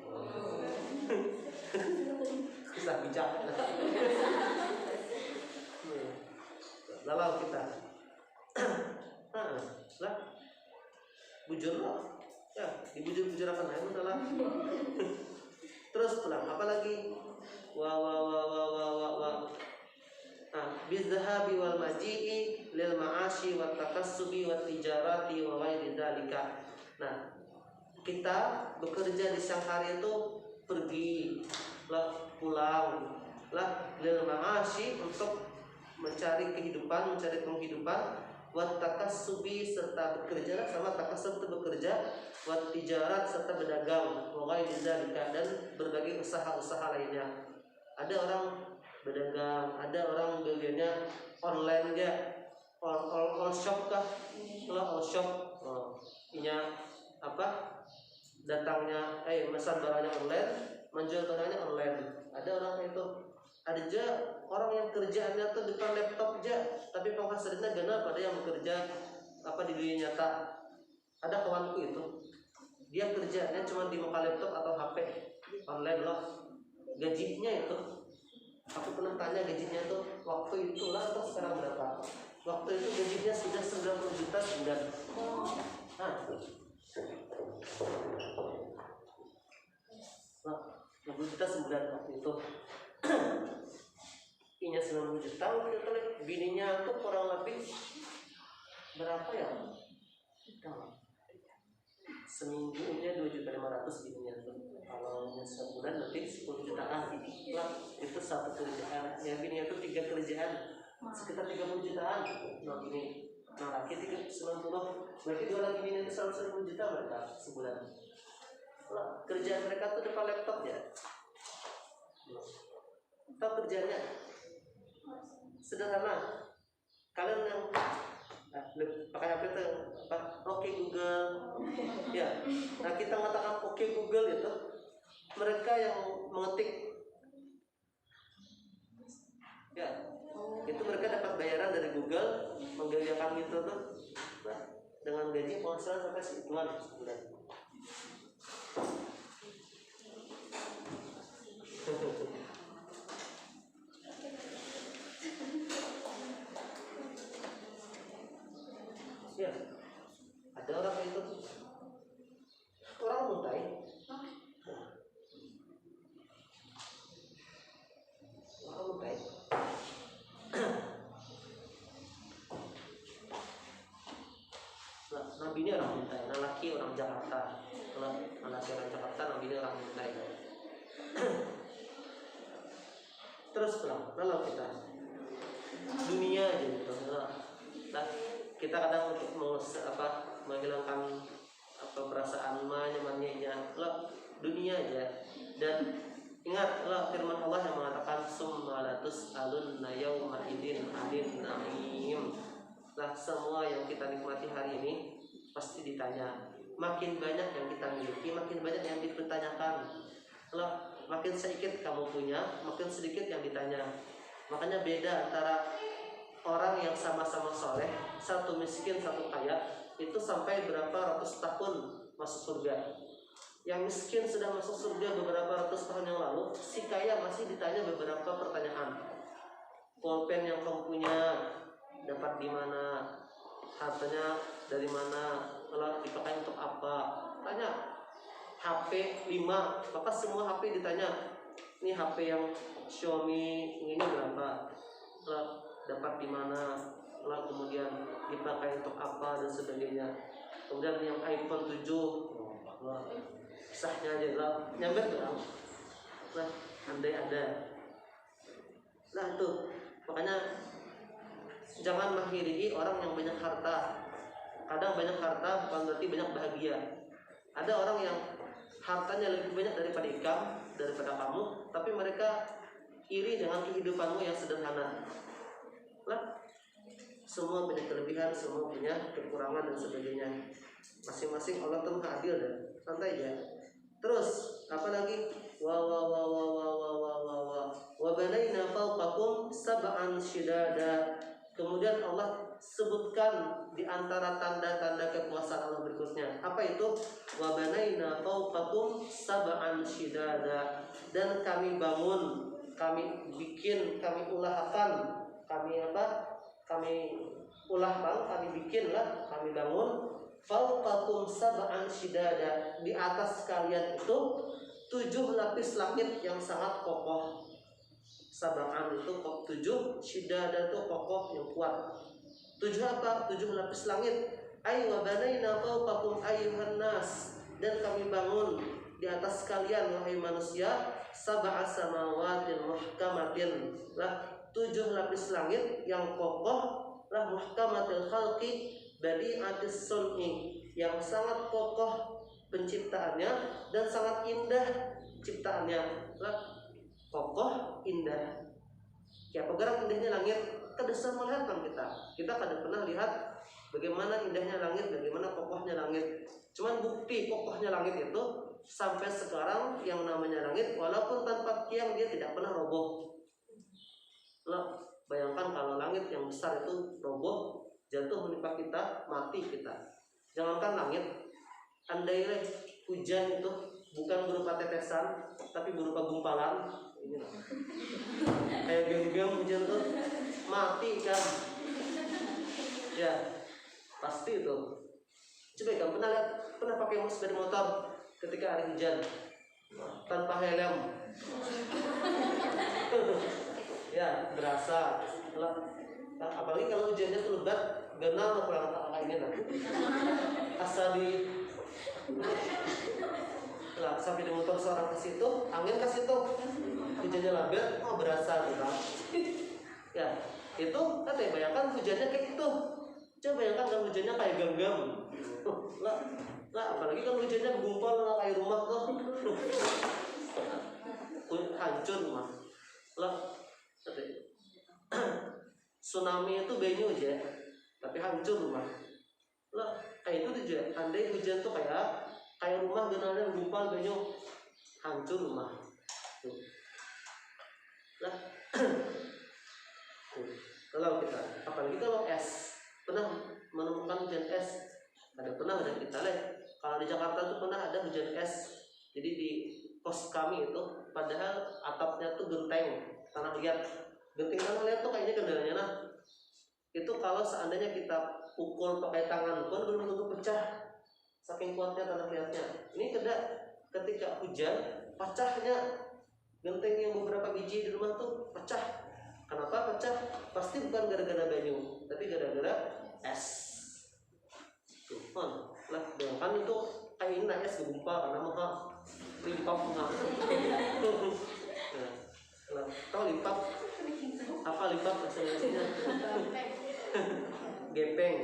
Bisa bijak. Lalu kita lah bujur lah. Ya, dibujur-bujur akan lain salah. Terus pulang, apalagi bizhabi wal maji'i lil ma'ashi wat takassubi wat tijarati wa ghairi dzalika. Nah, kita bekerja di siang hari itu pergi lah, pulang lah, lil ma'ashi untuk mencari kehidupan, mencari penghidupan, wat takassubi serta bekerja, sama takassub itu bekerja, wat tijarat serta berdagang, wa ghairi dzalika dan berbagai usaha-usaha lainnya. Ada orang berdagang, ada orang belinya online aja, all shop kah? All shop, inya apa? Datangnya, mesan barangnya online, menjual barangnya online. Ada orang itu, ada aja orang yang kerjaannya tuh depan laptop aja, tapi penghasilannya genap. Ada yang bekerja di dunia nyata. Ada kawanku itu, dia kerjanya cuma di muka laptop atau HP online loh. Gajinya itu, aku pernah tanya gajinya tuh waktu itulah atau sekarang berapa? Waktu itu gajinya sudah 90 juta sebulan. Nah, 90 juta sebulan waktu itu. Inya 90 juta, bininya tuh kurang lebih berapa ya? Seminggunya 2.500.000 bininya tuh. Kalau sebulan berarti 10 jutaan lah. Itu satu kerjaan. Ya bininya tuh 3 kerjaan, sekitar 30 jutaan. Nah ini, laki 90, berarti 2 lagi bininya itu 110 juta mereka sebulan. Lah, kerjaan mereka tuh depan laptop ya. Atau kerjanya sederhana. Kalian yang pakai HP itu Oke Google, ya. Nah kita mengatakan Oke Google itu, mereka yang mengetik, ya, itu mereka dapat bayaran dari Google, menggayakan gitu tuh, nah, dengan gaji penghasilan sampai segituan sebulan. Ya, ada orang itu orang muntai, orang muntai. Nabi ini orang muntai, laki orang Jakarta. Kalau laki orang Jakarta, Nabi ini orang muntai. Terus lalu kita dunia aja gitu. Nah, kita kadang untuk menghilangkan perasaan nyamannya dunia aja. Dan ingat firman Allah yang mengatakan summa latus'alunna yauma idzin 'anil na'im. Nah, semua yang kita nikmati hari ini pasti ditanya. Makin banyak yang kita miliki, makin banyak yang dipertanyakan. Makin sedikit kamu punya, makin sedikit yang ditanya. Makanya beda antara orang yang sama-sama soleh, satu miskin satu kaya, itu sampai berapa ratus tahun masuk surga. Yang miskin sudah masuk surga beberapa ratus tahun yang lalu, si kaya masih ditanya beberapa pertanyaan. Pulpen yang kamu punya dapat di mana? Hartanya dari mana? Lalu dipakai untuk apa? Tanya. HP 5, maka semua HP ditanya. Ini HP yang Xiaomi ini berapa? Lalu dapat di mana? Lalu kemudian dipakai untuk apa dan sebagainya. Kemudian yang iPhone 7, sahnya aja lah, nyamber berang. Nah, andai ada. Nah itu, makanya jangan menghiri orang yang banyak harta. Kadang banyak harta bukan berarti banyak bahagia. Ada orang yang hartanya lebih banyak daripada kamu, tapi mereka iri dengan kehidupanmu yang sederhana. Lah, semua punya kelebihan, semua punya kekurangan dan sebagainya. Masing-masing Allah tuh Maha adil dan santai ya. Terus apa lagi? Wa banaina fawqakum sab'an shidada. Kemudian Allah sebutkan di antara tanda-tanda kekuasaan Allah berikutnya. Apa itu? Wa banaina fawqakum sab'an shidada. Dan kami bangun, kami bikin, kami ulahkan, kami bikinlah, kami bangun fawqakum sab'an shidada. Di atas kalian itu 7 lapis langit yang sangat kokoh. Sab'an itu 7, syidada itu kokoh yang kuat. 7 apa? 7 lapis langit. Ay wa banaina fawqakum ayyuhan nas, dan kami bangun di atas kalian wahai manusia sab'a samawatin muhkamatin, lah 7 lapis langit yang kokoh, lah muhkamatil khalqi badi'atis sun'i, yang sangat kokoh penciptaannya dan sangat indah ciptaannya. Lah kokoh indah. Ya pegarang indahnya langit. Kada bisa melihat kan kita kada pernah lihat bagaimana indahnya langit, bagaimana kokohnya langit. Cuman bukti kokohnya langit itu sampai sekarang yang namanya langit walaupun tanpa tiang dia tidak pernah roboh. Nah, bayangkan kalau langit yang besar itu roboh, jatuh menimpa kita, mati kita. Jangankan langit, andai hujan itu bukan berupa tetesan tapi berupa gumpalan, ini kayak gem-gem hujan tuh, mati kan. Ya pasti itu. Coba kamu pernah pakai sepeda motor ketika hari hujan tanpa helm? Ya berasa. Apalagi kalau hujannya tuh lebat, genal kurang tak ini lah. Asal di sampai di motor seorang ke situ, angin ke situ, hujannya lebat, berasa gitu. Ya itu katanya bayangkan hujannya kayak gitu. Coba bayangkan kalau hujannya kayak genggam. Lah apalagi kalau hujannya gumpal kayak rumah tuh. Hancur mah. Lah tsunami itu benyu aja, tapi hancur rumah. Lah kayak itu juga. Andai hujan tuh kayak rumah genalnya gumpal benyu, hancur rumah. Tuh. Lah kalau kita, apalagi kalau es, pernah menemukan hujan es? Ada pernah ada kita lihat. Kalau di Jakarta tuh pernah ada hujan es. Jadi di kos kami itu, padahal atapnya tuh genteng tanah liat. Genting tanah liat tuh kayaknya kendalanya nah. Itu kalau seandainya kita pukul pakai tangan pun belum tentu pecah. Saking kuatnya tanah liatnya. Ini ketika hujan, pecahnya genteng yang beberapa biji di rumah tuh pecah. Kenapa pecah? Pasti bukan gara-gara banyu, tapi gara-gara es. Tuh, lah, kan itu kayak ini es gumpal karena mah limpah bunga. Nah, tahu limpah? Apa limpah bahasa Indonesia? Gepeng.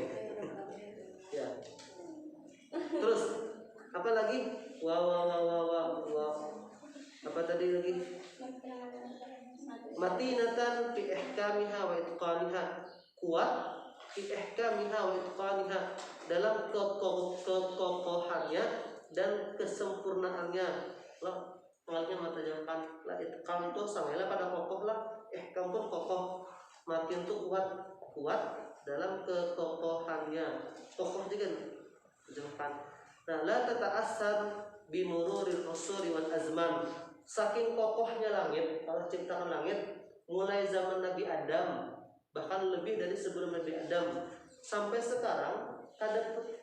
Ya. Terus apa lagi? Wah. Apa tadi lagi? Matinatan fi ihkamiha wa itqaniha, kuat fi ihkamiha wa itqaniha, dalam kekokohannya dan kesempurnaannya. Lah pengalnya mata jangan lah itqan itu samailah pada kokoh lah, ihkam pun kokoh, matin itu kuat dalam kekokohannya, kokoh juga jangan. Nah la tata'assar bimururil usuri wal azman. Saking kokohnya langit, Allah ciptakan langit mulai zaman Nabi Adam, bahkan lebih dari sebelum Nabi Adam sampai sekarang,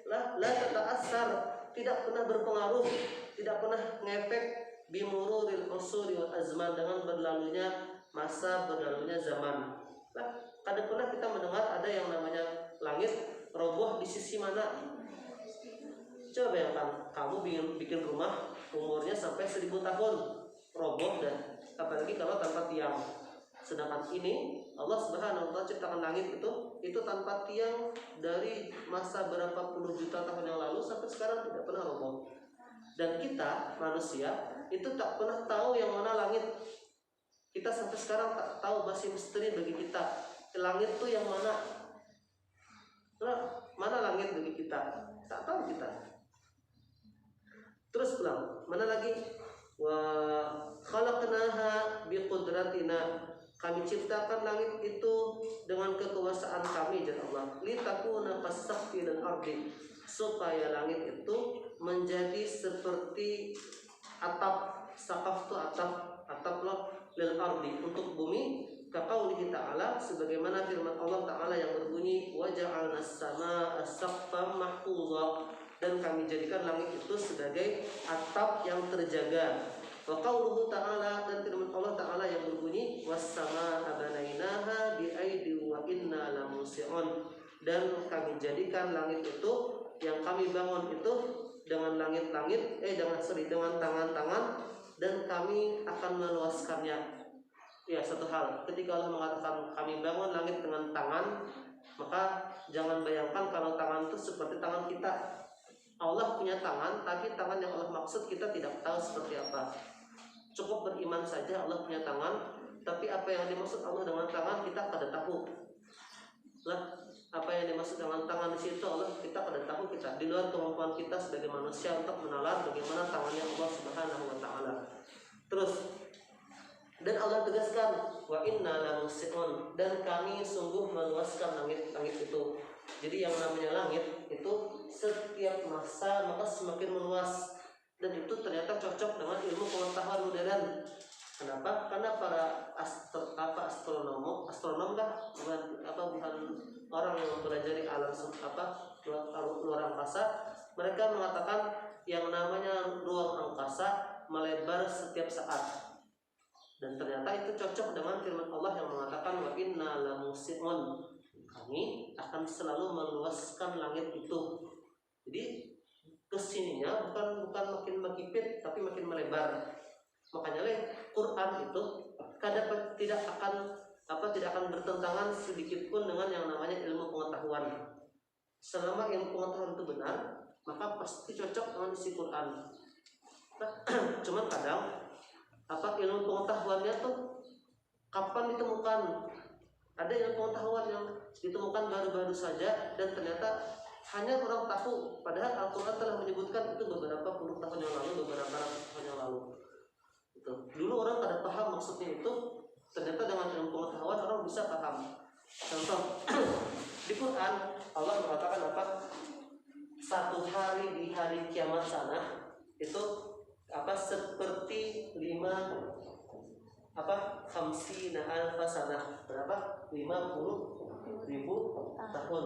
la tata'assar, tidak pernah berpengaruh, tidak pernah ngefek bimururil usuri wal azman, dengan berlalunya masa, berlalunya zaman. Lah, kadang pernah kita mendengar ada yang namanya langit roboh di sisi mana? Coba bayangkan, kamu bikin rumah umurnya sampai 1000 tahun, roboh dan apalagi kalau tanpa tiang. Sedangkan ini Allah Subhanahu wa taala ciptakan langit itu tanpa tiang dari masa berapa puluh juta tahun yang lalu sampai sekarang tidak pernah roboh. Dan kita manusia itu tak pernah tahu yang mana langit. Kita sampai sekarang tak tahu, masih misteri bagi kita. Langit itu yang mana? Mana langit bagi kita? Tak tahu kita. Terus pulang, mana lagi? Wa khalaqnaha biqudratina, kami ciptakan langit itu dengan kekuasaan kami, jalla Allah. Litakuna kasaqfi dan ardi, supaya langit itu menjadi seperti atap. Saqaf itu atap loh, lil ardi, untuk bumi. Kaqaulihi ta'ala, sebagaimana firman Allah Ta'ala yang berbunyi wa ja'alnas samaa'a saqfan mahfuzha, dan kami jadikan langit itu sebagai atap yang terjaga. Wa qauluhu ta'ala, dan firman Allah Ta'ala yang berbunyi was-samaa'a banainaha bi'aidin wa inna lamusi'un, dan kami jadikan langit itu, yang kami bangun itu dengan langit-langit dengan tangan-tangan, dan kami akan meluaskannya. Ya, satu hal, ketika Allah mengatakan kami bangun langit dengan tangan, maka jangan bayangkan kalau tangan itu seperti tangan kita. Allah punya tangan, tapi tangan yang Allah maksud kita tidak tahu seperti apa. Cukup beriman saja Allah punya tangan, tapi apa yang dimaksud Allah dengan tangan kita kada tahu. Lah, apa yang dimaksud dengan tangan di situ Allah kita kada tahu, kita di luar kemampuan kita sebagai manusia untuk menalar bagaimana tangannya Allah Subhanahu wa taala. Terus, dan Allah tegaskan wa inna lamusi'un, dan kami sungguh meluaskan langit-langit itu. Jadi yang namanya langit itu setiap masa maka semakin meluas, dan itu ternyata cocok dengan ilmu pengetahuan modern. Kenapa? Karena para astronom kah? Bukan orang yang mempelajari alam luar angkasa. Mereka mengatakan yang namanya ruang angkasa melebar setiap saat. Dan ternyata itu cocok dengan firman Allah yang mengatakan wa inna lamusi'un, kami akan selalu meluaskan langit itu. Jadi kesininya bukan makin menggipit, tapi makin melebar. Makanya Quran itu tidak akan bertentangan sedikit pun dengan yang namanya ilmu pengetahuan. Selama ilmu pengetahuan itu benar, maka pasti cocok dengan isi Quran. Cuman kadang ilmu pengetahuannya tuh kapan ditemukan? Ada ilmu pengetahuan yang ditemukan baru-baru saja, dan ternyata hanya orang tahu, padahal Al-Quran telah menyebutkan itu beberapa puluh tahun yang lalu, beberapa ratus tahun yang lalu. Dulu orang tidak paham maksudnya itu, ternyata dengan ilmu pengetahuan orang bisa paham. Contoh di Quran Allah mengatakan apa? Satu hari di hari kiamat sana itu seperti 50 alfa sanah. Berapa? 50.000 tahun.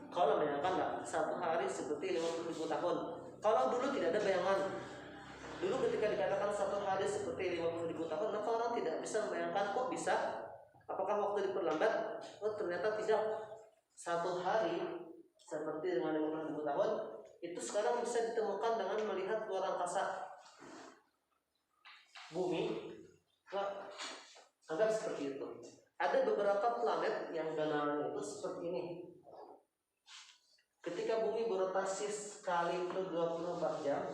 Kalau bayangkan nggak, satu hari seperti 50.000 tahun. Kalau dulu tidak ada bayangan. Dulu ketika dikatakan satu hari seperti 50.000 tahun, maka orang tidak bisa membayangkan kok bisa. Apakah waktu diperlambat? Oh, ternyata tidak. Satu hari seperti dengan 50.000 tahun itu sekarang bisa ditemukan dengan melihat luar angkasa. Bumi, anggap seperti itu. Ada beberapa planet yang ganalnya itu seperti ini. Ketika bumi berotasi sekali itu 24 jam,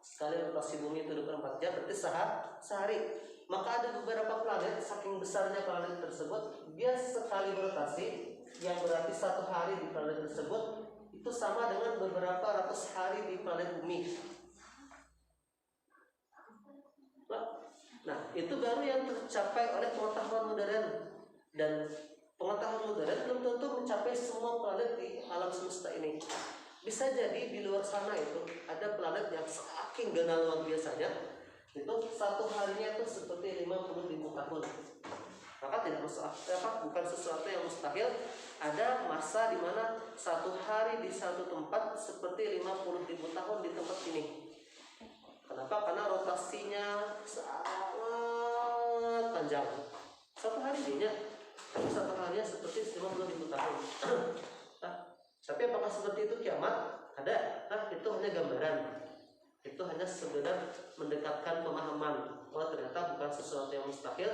sekali rotasi bumi itu 24 jam, berarti sehari. Maka ada beberapa planet, saking besarnya planet tersebut, dia sekali berotasi, yang berarti satu hari di planet tersebut itu sama dengan beberapa ratus hari di planet bumi. Nah, itu baru yang tercapai oleh pengetahuan modern. Dan pengetahuan modern belum tentu mencapai semua planet di alam semesta ini. Bisa jadi di luar sana itu ada planet yang saking ganal luar biasanya, itu satu harinya itu seperti 50.000 tahun. Maka tidak bukan sesuatu yang mustahil. Ada masa di mana satu hari di satu tempat seperti 50.000 tahun di tempat ini. Kenapa? Karena rotasinya sangat panjang. Satu hari dia, tapi satu harinya seperti 50.000 tahun. Tapi apakah seperti itu kiamat? Ada. Itu hanya gambaran. Itu hanya sekedar mendekatkan pemahaman. Oh, ternyata bukan sesuatu yang mustahil.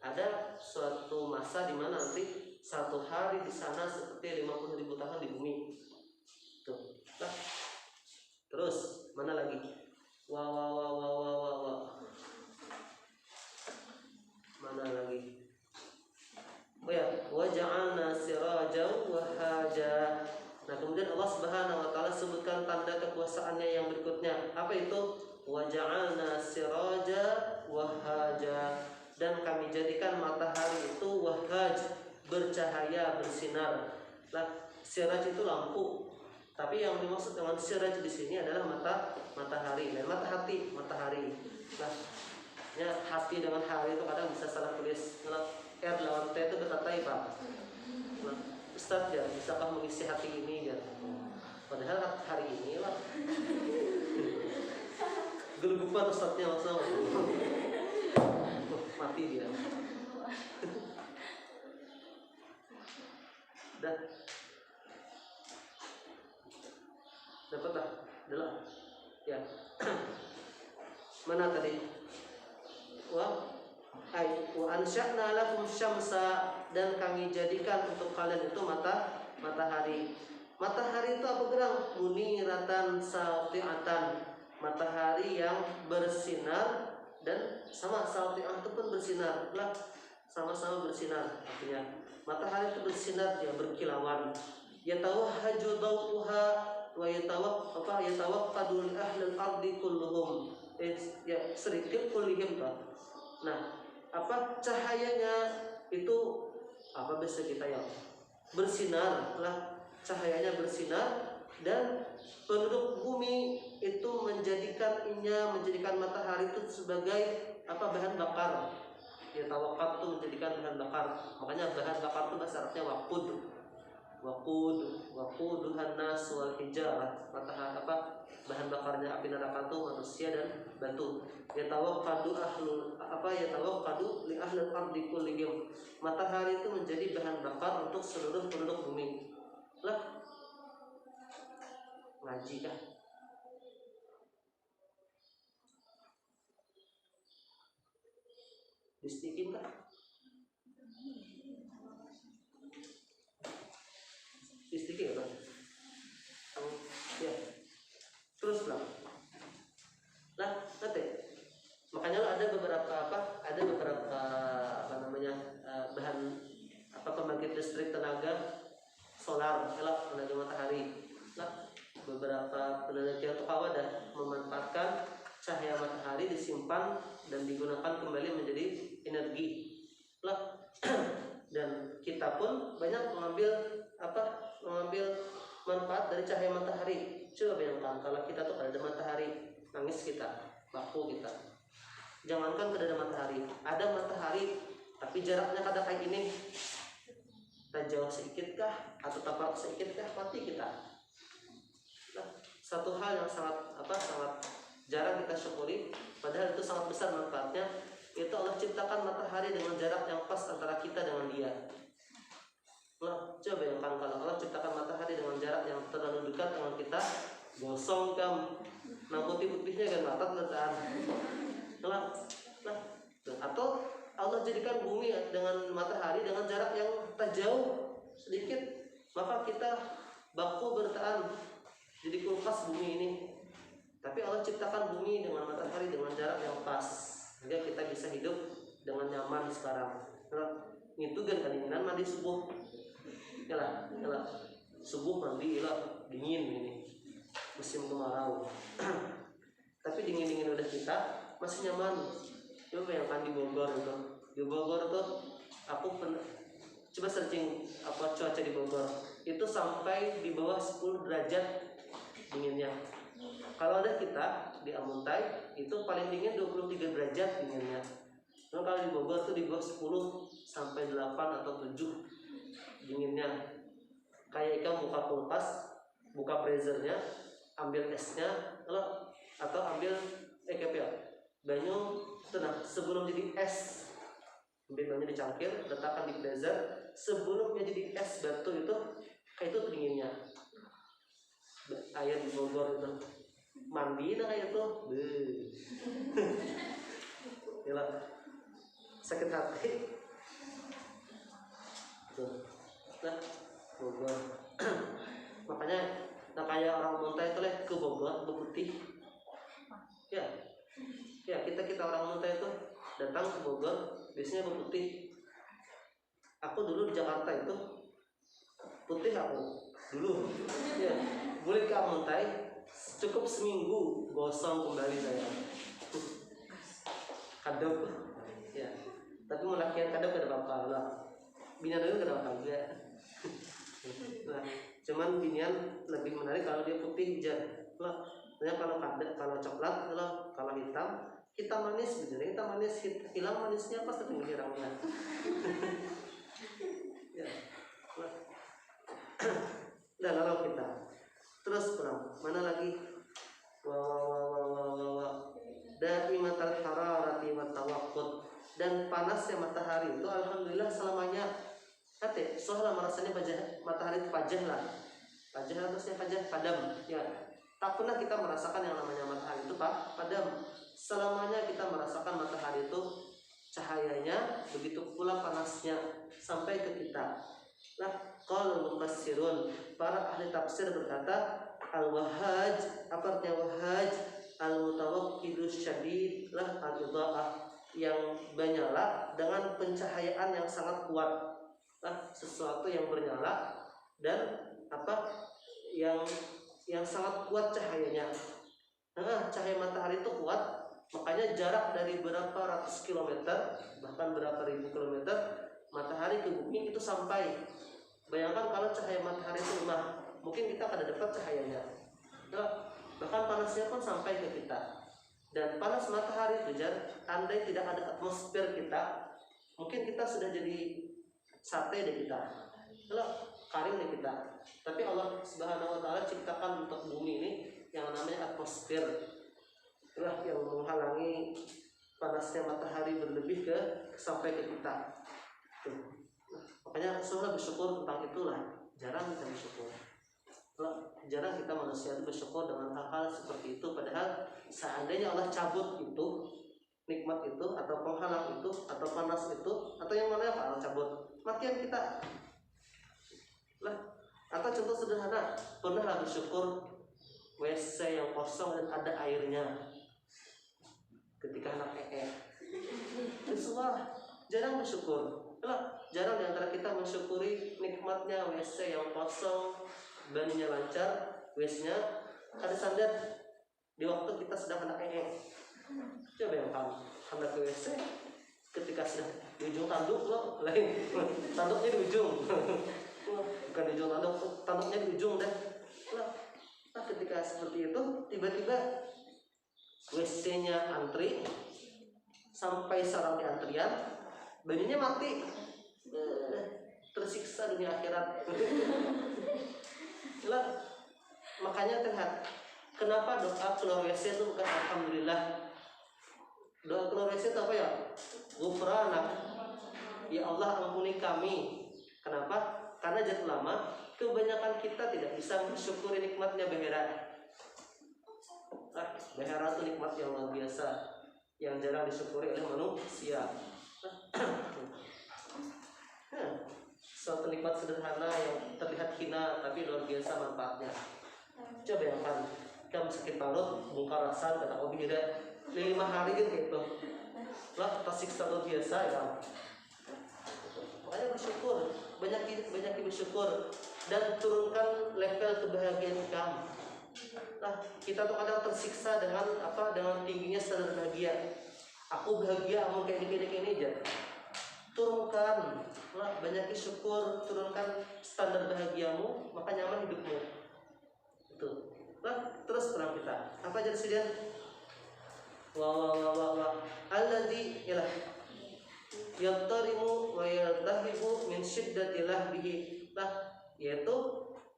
Ada suatu masa di mana nanti satu hari di sana seperti 50.000 tahun di bumi. Tuh. Terus mana lagi? Wah. Mana lagi? Oh ya, wa ja'alna sirajan wa haja. Nah, kemudian Allah Subhanahu wa taala sebutkan tanda kekuasaannya yang berikutnya. Apa itu? Wa ja'alna siraja wa haja. Dan kami jadikan matahari itu wahaj, bercahaya, bersinar. Nah, siraj itu lampu. Tapi yang dimaksud dengan siraj di sini adalah matahari dan matahari. Nah, ya, hati dengan hari itu kadang bisa salah tulis. Kalau R lawan T itu berkata Pak. Nah, Ustaz ya, bisakah mengisi hati ini ya? Padahal hari ini lah. Lupa ustadznya langsung. Mati dia. Dah. Dapat lah. Adalah. Ya. Mana tadi? Wa ansya'na lakum syamsa, dan kami jadikan untuk kalian itu matahari. Matahari itu apa gerang? Muniratan sati'atan, matahari yang bersinar, dan sama sati'ah itu pun bersinar lah, sama-sama bersinar. Artinya matahari itu bersinar, dia berkilauan. Yatawahhaju dawuha wa yatawaqqadu li ahli al-ardi kulluhum. Ya sedikit kullihim ta. Nah, apa cahayanya itu apa bisa kita ya? Bersinar lah. Cahayanya bersinar, dan penduduk bumi itu menjadikan matahari itu sebagai apa, bahan bakar. Ya, tawakkat itu menjadikan bahan bakar. Makanya bahan bakar itu bahasa Arabnya waquduhan nas wal hijarah. Matahari apa, bahan bakarnya api neraka itu manusia dan batu. Yatawaqqadu li ahli al-ardi kullihim. Matahari itu menjadi bahan bakar untuk seluruh penduduk bumi. Lah, ngaji kah? Distikin kah? Distikin kan? Ya. Terus lah. Nanti. Makanya ada beberapa bahan pembangkit listrik tenaga solar, tenaga matahari. Nah, beberapa penelitian Tukawadah memanfaatkan cahaya matahari disimpan dan digunakan kembali menjadi energi. Dan kita pun banyak mengambil manfaat dari cahaya matahari. Coba bayangkan kalau kita tuh ada matahari, nangis kita, baku kita. Jangankan ada matahari, ada matahari tapi jaraknya kadang kayak gini. Kita jauh sedikit kah atau tapak sedikit kah, mati kita. Nah, satu hal yang sangat jarang kita syukuri, padahal itu sangat besar manfaatnya, itu Allah ciptakan matahari dengan jarak yang pas antara kita dengan dia. Nah, coba bayangkan kalau Allah ciptakan matahari dengan jarak yang terlalu dekat dengan kita, gosong kam, nah putih-putihnya kan mata letaan. Nah, atau Allah jadikan bumi dengan matahari dengan jarak yang tak jauh sedikit, maka kita baku bertahan jadi kulkas bumi ini. Tapi Allah ciptakan bumi dengan matahari dengan jarak yang pas, sehingga kita bisa hidup dengan nyaman sekarang. Itu kan mandi subuh, yalah subuh mandi dingin ini musim kemarau. Tapi dingin udah kita masih nyaman. Coba bayangkan di Bogor itu. Di Bogor tuh aku coba searching cuaca di Bogor. Itu sampai di bawah 10 derajat dinginnya. Kalau ada kita di Amuntai itu paling dingin 23 derajat dinginnya. Nah, kalau di Bogor tuh di bawah 10 sampai 8 atau 7 dinginnya. Kayak ikan buka kulkas, buka freezernya, ambil esnya, atau ambil banyu tenang sebelum jadi es, banyu dicangkir, letakkan di freezer sebelumnya jadi es batu itu, kayak itu dinginnya. Air di Bogor itu mandi kayak itu, yalah sakit hati. Tuh, nah Bogor. Makanya kayak orang Muntai itu ke Bogor berputih. Ya kita orang Muntai itu datang ke Bogor biasanya berputih. Aku dulu di Jakarta itu putih aku dulu. Ya, boleh ke Muntai cukup seminggu gosong kembali saya. Kadok. Ya. Tapi melakian kadok ada apa-apa lah. Binian dulu ada apa juga. Nah, cuman binian lebih menarik kalau dia putih hijau. Kalau coklat, kalau hitam manis, bener hitam manis, hilang manisnya pas tapi hilangnya. Ya. Nah, lalu kita terus mana lagi? Dan mutlaqal hararati wa tawaqqud, dan panasnya matahari itu alhamdulillah selamanya. Kate soalnya merasanya matahari itu pajah lah. Pajah atasnya pajah padam ya. Tak pernah kita merasakan yang namanya matahari itu padam. Selamanya kita merasakan matahari itu cahayanya, begitu pula panasnya sampai ke kita. Nah, qala mufassirun, para ahli tafsir berkata, al-wahhaj, apa artinya wahhaj? Al-mutawaqqidu syadid lah al-idha'ah, yang menyala dengan pencahayaan yang sangat kuat. Nah, sesuatu yang bernyala dan apa yang sangat kuat cahayanya. Nah, cahaya matahari itu kuat, makanya jarak dari berapa ratus kilometer, bahkan berapa ribu kilometer matahari ke bumi itu sampai. Bayangkan kalau cahaya matahari itu lemah, mungkin kita akan dapat cahayanya. Nah, bahkan panasnya pun sampai ke kita. Dan panas matahari itu andai tidak ada atmosfer kita, mungkin kita sudah jadi sate deh kita. Kalau kering deh kita. Tapi Allah Subhanahu wa taala ciptakan untuk bumi ini yang namanya atmosfer. Itulah yang menghalangi panasnya matahari berlebih sampai ke kita. Tuh. Makanya Rasulullah bersyukur tentang itulah. Jarang kita bersyukur. Jarang kita manusia itu bersyukur dengan hal-hal seperti itu. Padahal seandainya Allah cabut itu, nikmat itu atau penghalang itu atau panas itu atau yang mana yang Allah cabut, makin kita lah. Atau contoh sederhana, pernah bersyukur WC yang kosong dan ada airnya ketika anak Semua jarang bersyukur. Jarang diantara kita mensyukuri nikmatnya WC yang kosong, baninya lancar, WC-nya ada sandar di waktu kita sedang anak Coba yang hendak ke WC ketika sudah di ujung tanduk loh, lain tanduknya di ujung, bukan di ujung tanduknya di ujung deh. Nah, ketika seperti itu tiba-tiba WC-nya antri sampai sarang di antrian, baninya mati, tersiksa dunia akhirat. Makanya terlihat kenapa doa keluar WC itu bukan alhamdulillah. Doa keluar WC itu apa ya? Ghufranak, ya Allah ampuni kami. Kenapa? Karena jatuh lama kebanyakan kita tidak bisa mensyukuri nikmatnya behera. Behera itu nikmat yang luar biasa yang jarang disyukuri oleh manusia. Suatu nikmat sederhana yang terlihat hina tapi luar biasa manfaatnya. Coba bayangkan kamu sakit parut, bongkar rasa, kata obi tidak 5 hari gitu. Lah tersiksa luar biasa ya. Makanya bersyukur, banyak bersyukur dan turunkan level kebahagiaan kamu. Nah, kita tuh kadang tersiksa dengan tingginya standar bahagia. Aku bahagia, mau kayak gini aja. Turunkan, banyak syukur, turunkan standar bahagiamu, maka nyaman hidupmu. Itu. Terus terang kita. Apa jadi sedian? Wa alladzi ilah yattarimu wa yaltahibu min syiddatil lahbihi. Yaitu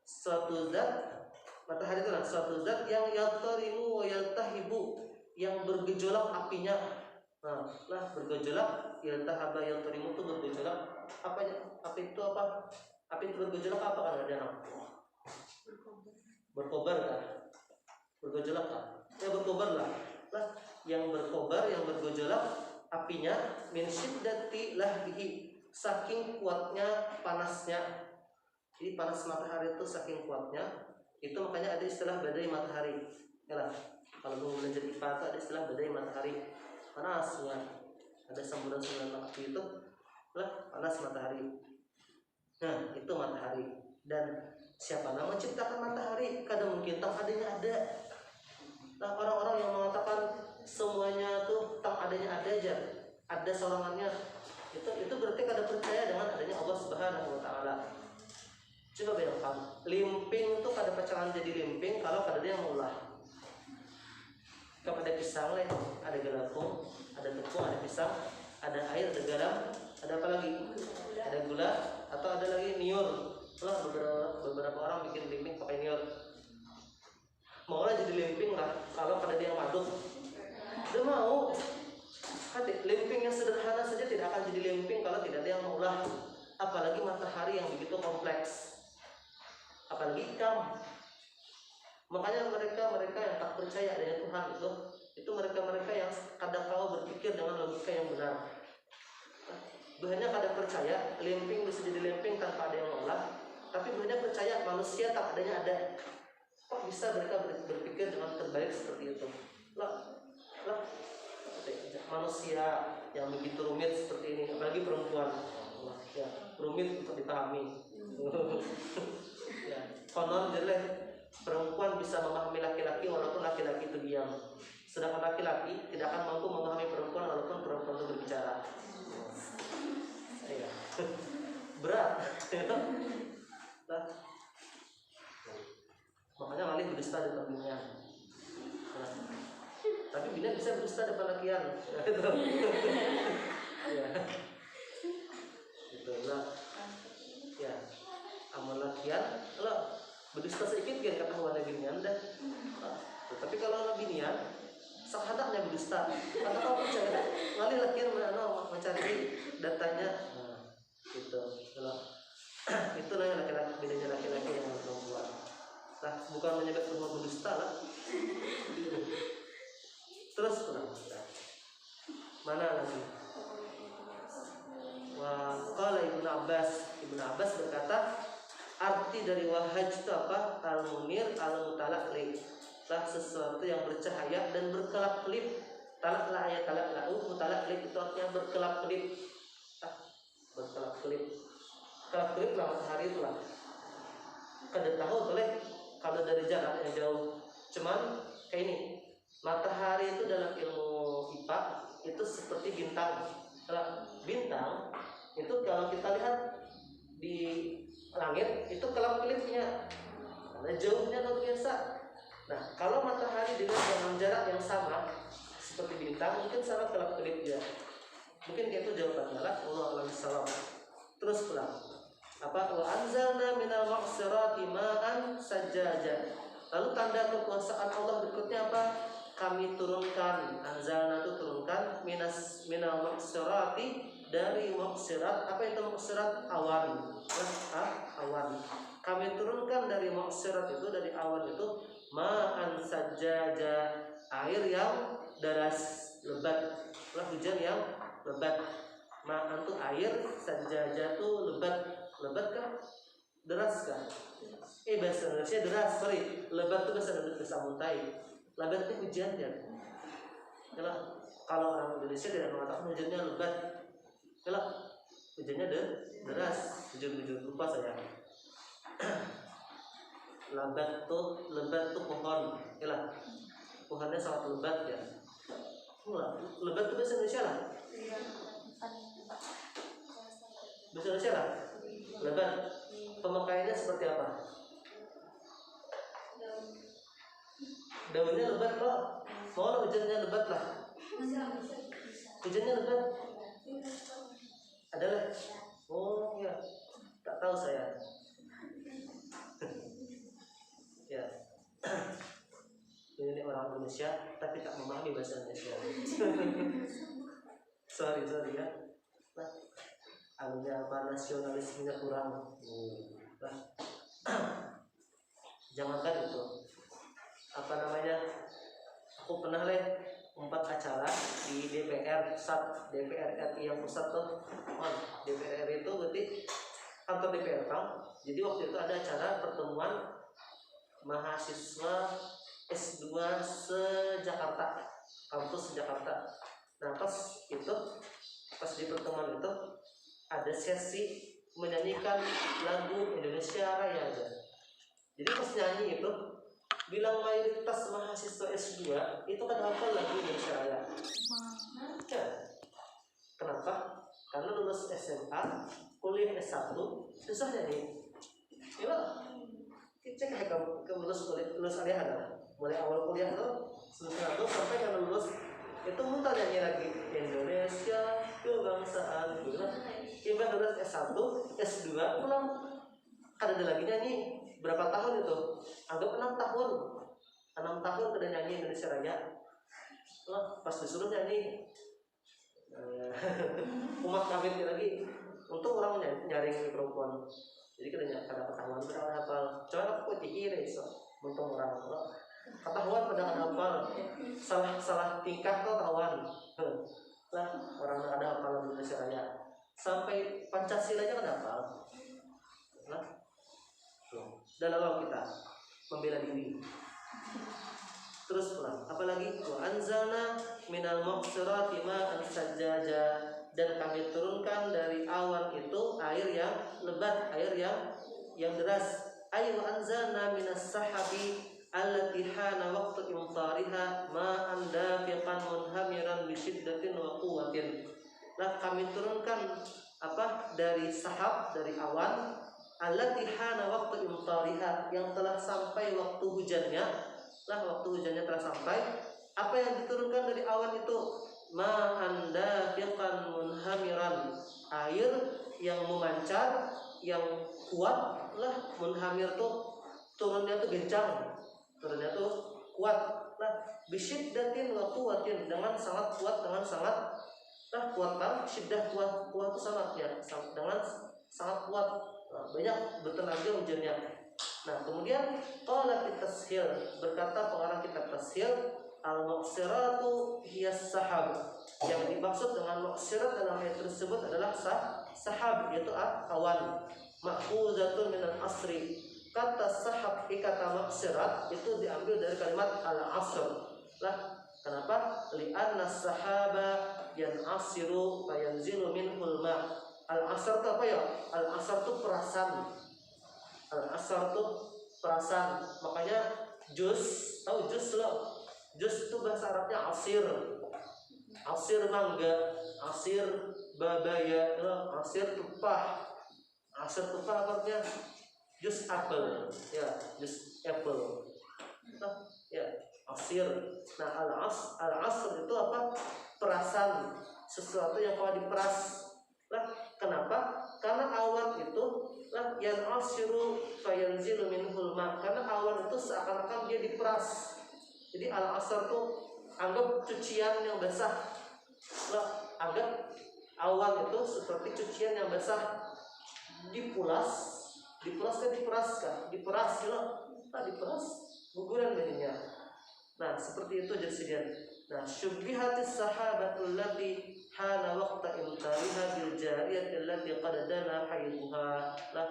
suatu zat, matahari itu suatu zat yang yattarimu wa yaltahibu, yang bergejolak apinya. Bergejolak, yaltahaba yattarimu itu bergejolak. Api itu apa? Api itu bergejolak apa kan ada nama? Berkobar kan? Bergejolak kan? Ya berkobar lah. Yang berkobar, yang bergejolak apinya min syiddati lahbihi, saking kuatnya panasnya. Jadi panas matahari itu saking kuatnya, itu makanya ada istilah badai matahari. Ya, kalau mau belajar IPA itu ada istilah badai matahari. Panasnya ada semburan-semburan api itu panas matahari. Nah, itu matahari. Dan siapa nama menciptakan matahari? Kadang mungkin tak adanya ada. Nah, orang-orang yang mengatakan semuanya tuh tak adanya ada aja, ada sorangannya, itu berarti kada percaya dengan adanya Allah Subhanahu wa taala. Coba bayangkan, limping itu kada pacaran jadi limping kalau kada ada yang mengolah. Kalau ada pisang lah, ada galapung, ada tepung, ada pisang, ada air, ada garam, ada apa lagi? Ada gula, atau ada lagi niur. Beberapa orang bikin limping pakai niur. Mau lah jadi limping lah kalau kada ada yang maduk. Dia mau, mengulah, apalagi matahari yang begitu kompleks, apalagi hitam. Makanya mereka yang tak percaya adanya Tuhan itu mereka yang kadang-kala berpikir dengan logika yang benar. Bukannya kadang percaya lempeng bisa jadi lempeng tanpa ada yang mengolah, tapi bukannya percaya manusia tak adanya ada. Kok bisa mereka berpikir dengan terbalik seperti itu? Lah, manusia yang begitu rumit seperti ini, apalagi perempuan, ya, rumit untuk dipahami. Ya, konon jelek perempuan bisa memahami laki-laki walaupun laki-laki itu diam, sedangkan laki-laki tidak akan mampu memahami perempuan walaupun perempuan itu berbicara. Ya. Berat. Nah, makanya Malik berdusta di depan binian. Nah, tapi binian bisa berdusta depan lakian. Ya. Gitu lah. Ya. Amal lakian, kalau berdusta sedikit biar ketahuan binian dah. Tapi kalau binian sakadaknya berdusta. Karena kalau percaya ngalih lakian mencari datanya. Nah, gitu. Kalau itulah yang laki-laki, bedanya laki-laki yang perempuan. Nah, bukan menyebut semua berdusta lah. Terus mana lagi? Wah, kalau Ibnu Abbas berkata, arti dari wahaj itu apa? Al-munir al-mutalaqli. Lah sesuatu yang bercahaya dan berkelap-kelip. Talaqla ayat talaqlau, mutalaqli itu artinya berkelap-kelip. Berkelap-kelip. Kelap-kelip lah matahari itulah. Kada tahu boleh kalau dari jarak yang jauh. Cuman kayak ini, matahari itu dalam ilmu IPA itu seperti bintang. Bintang itu kalau kita lihat di langit itu kelap-kelipnya karena jauhnya luar biasa. Nah, kalau matahari dengan jarak yang sama seperti bintang mungkin sama kelap-kelipnya. Mungkin itu jawabannya lah. Wallahu a'lam. Terus pulang. Apa? Wa anzalna minal ma'sirati ma'an sajjaja. Lalu tanda kekuasaan Allah berikutnya apa? Kami turunkan, anzalna itu turunkan minal ma'sirati, dari maksirat. Apa itu maksirat? Awan. Awan. Kami turunkan dari maksirat itu, dari awan itu, ma'an sajjaja, air yang deras, lebat. Hujan yang lebat. Ma'an itu air, sajjaja itu lebat. Lebat kan? Deras kan? Bahasa Indonesia deras, sorry. Lebat itu bahasa Indonesia muntai. Lebat itu hujan ya. Kalau orang Indonesia tidak mengatakan hujannya lebat. Kalau hujannya deras, hujan lupa saya. Lebat tuh pohon. Pohonnya sangat lebat ya. Lebat itu bahasa Indonesia lah. Bahasa Indonesia lah. Lebat. Pemakaiannya seperti apa? Daunnya lebat loh. Mau hujannya lebat lah. Hujannya lebat. Adalah. Oh ya. Tak tahu saya. Ya. Ini orang Indonesia tapi tak memahami bahasa Indonesia. sorry ya. Nah, anunya apa, nasionalismenya kurang. Jangankan itu, apa namanya, aku pernah 4 acara di DPR pusat, DPR RI yang pusat tuh. DPR RI itu berarti kantor DPR kan. Jadi waktu itu ada acara pertemuan mahasiswa S2 se-Jakarta, kampus Jakarta. Nah pas di pertemuan itu ada sesi menyanyikan lagu Indonesia Raya aja. Jadi pas nyanyi itu bilang mayoritas mahasiswa S2 itu kan hafal lagu Indonesia Raya. Ya. Kenapa? Karena lulus SMA, kuliah S1 susah nyanyi. Ya, cek kamu lulus kuliah ada. Mulai awal kuliah tuh semester 1 sampai kalau lulus itu muntah nyanyi lagi Indonesia kebangsaan gitu. Ibarat lulus S1, S2 pulang kan ada lagi nyanyi. Berapa tahun itu? Anggap 6 tahun. 6 tahun udah nyanyi Indonesia Raya. Pas disuruh nyanyi umat kawin lagi untuk orang nyaring perempuan. Jadi kita kada ketahuan pada hafal. Cuman aku dikira so, untung orang ketahuan pada hafal. Salah tingkah tuh ketahuan. Lah orang ada hafal Indonesia Raya. Sampai Pancasila aja kada hafal. Nah, dalam kita membela diri. Terus pulang. Apalagi wa anzalna minal muqsirati ma'an sajjaja, dan kami turunkan dari awan itu air yang lebat, air yang deras. Ay wa anzalna minas sahabi allati hana waqtu imtariha ma'an dafiqan munhamiran bi shiddatin wa quwwatin. Lah kami turunkan dari sahab, dari awan, allati hana waqtu imtariha, yang telah sampai waktu hujannya. Lah waktu hujannya telah sampai, apa yang diturunkan dari awan itu? Ma'an dafiqan munhamiran, air yang memancar, yang kuat. Lah munhamir tuh turunnya tuh gencang, turunnya tuh kuat. Lah bisyiddatin wa quwwatin, dengan sangat kuat, dengan sangat kuat kan? Syiddah kuat itu sangat ya, dengan sangat kuat. Nah, banyak bertenaga hujannya. Nah, kemudian qala fi tashil, berkata pengarang kitab tashil, al-muqsiratu hiyas sahab. Yang dimaksud dengan muqsirat dalam ayat tersebut adalah sahab, yaitu awan. Ma'khuzatun minal asri. Kata sahab kata muqsirat itu diambil dari kalimat al-asr. Lah, kenapa? Li'anna sahaba yan'asiru fa yanzilu minhul ma'. Al-asr itu apa ya? Al-asr itu perasan. Al-asar tuh perasan, makanya jus, tahu jus loh? Jus itu bahasa Arabnya asir, asir mangga, asir babaya, asir tumpah. Asir tumpah artinya jus apel, ya jus apple. Nah, ya asir. Nah al-asr itu apa? Perasan, sesuatu yang kalau diperas. Lah, kenapa? Karena awan itu yang asiru fayanzilu minhul ma, karena awan itu seakan-akan dia diperas. Jadi al-asr tuh anggap cucian yang basah. Lah, anggap awan itu seperti cucian yang basah, diperas guguran jadinya. Nah, seperti itu jadinya. Nah, syubbihatis sahabatul lati hana waqta imtariha bil jariyati allati qad dana hayduha. Nah,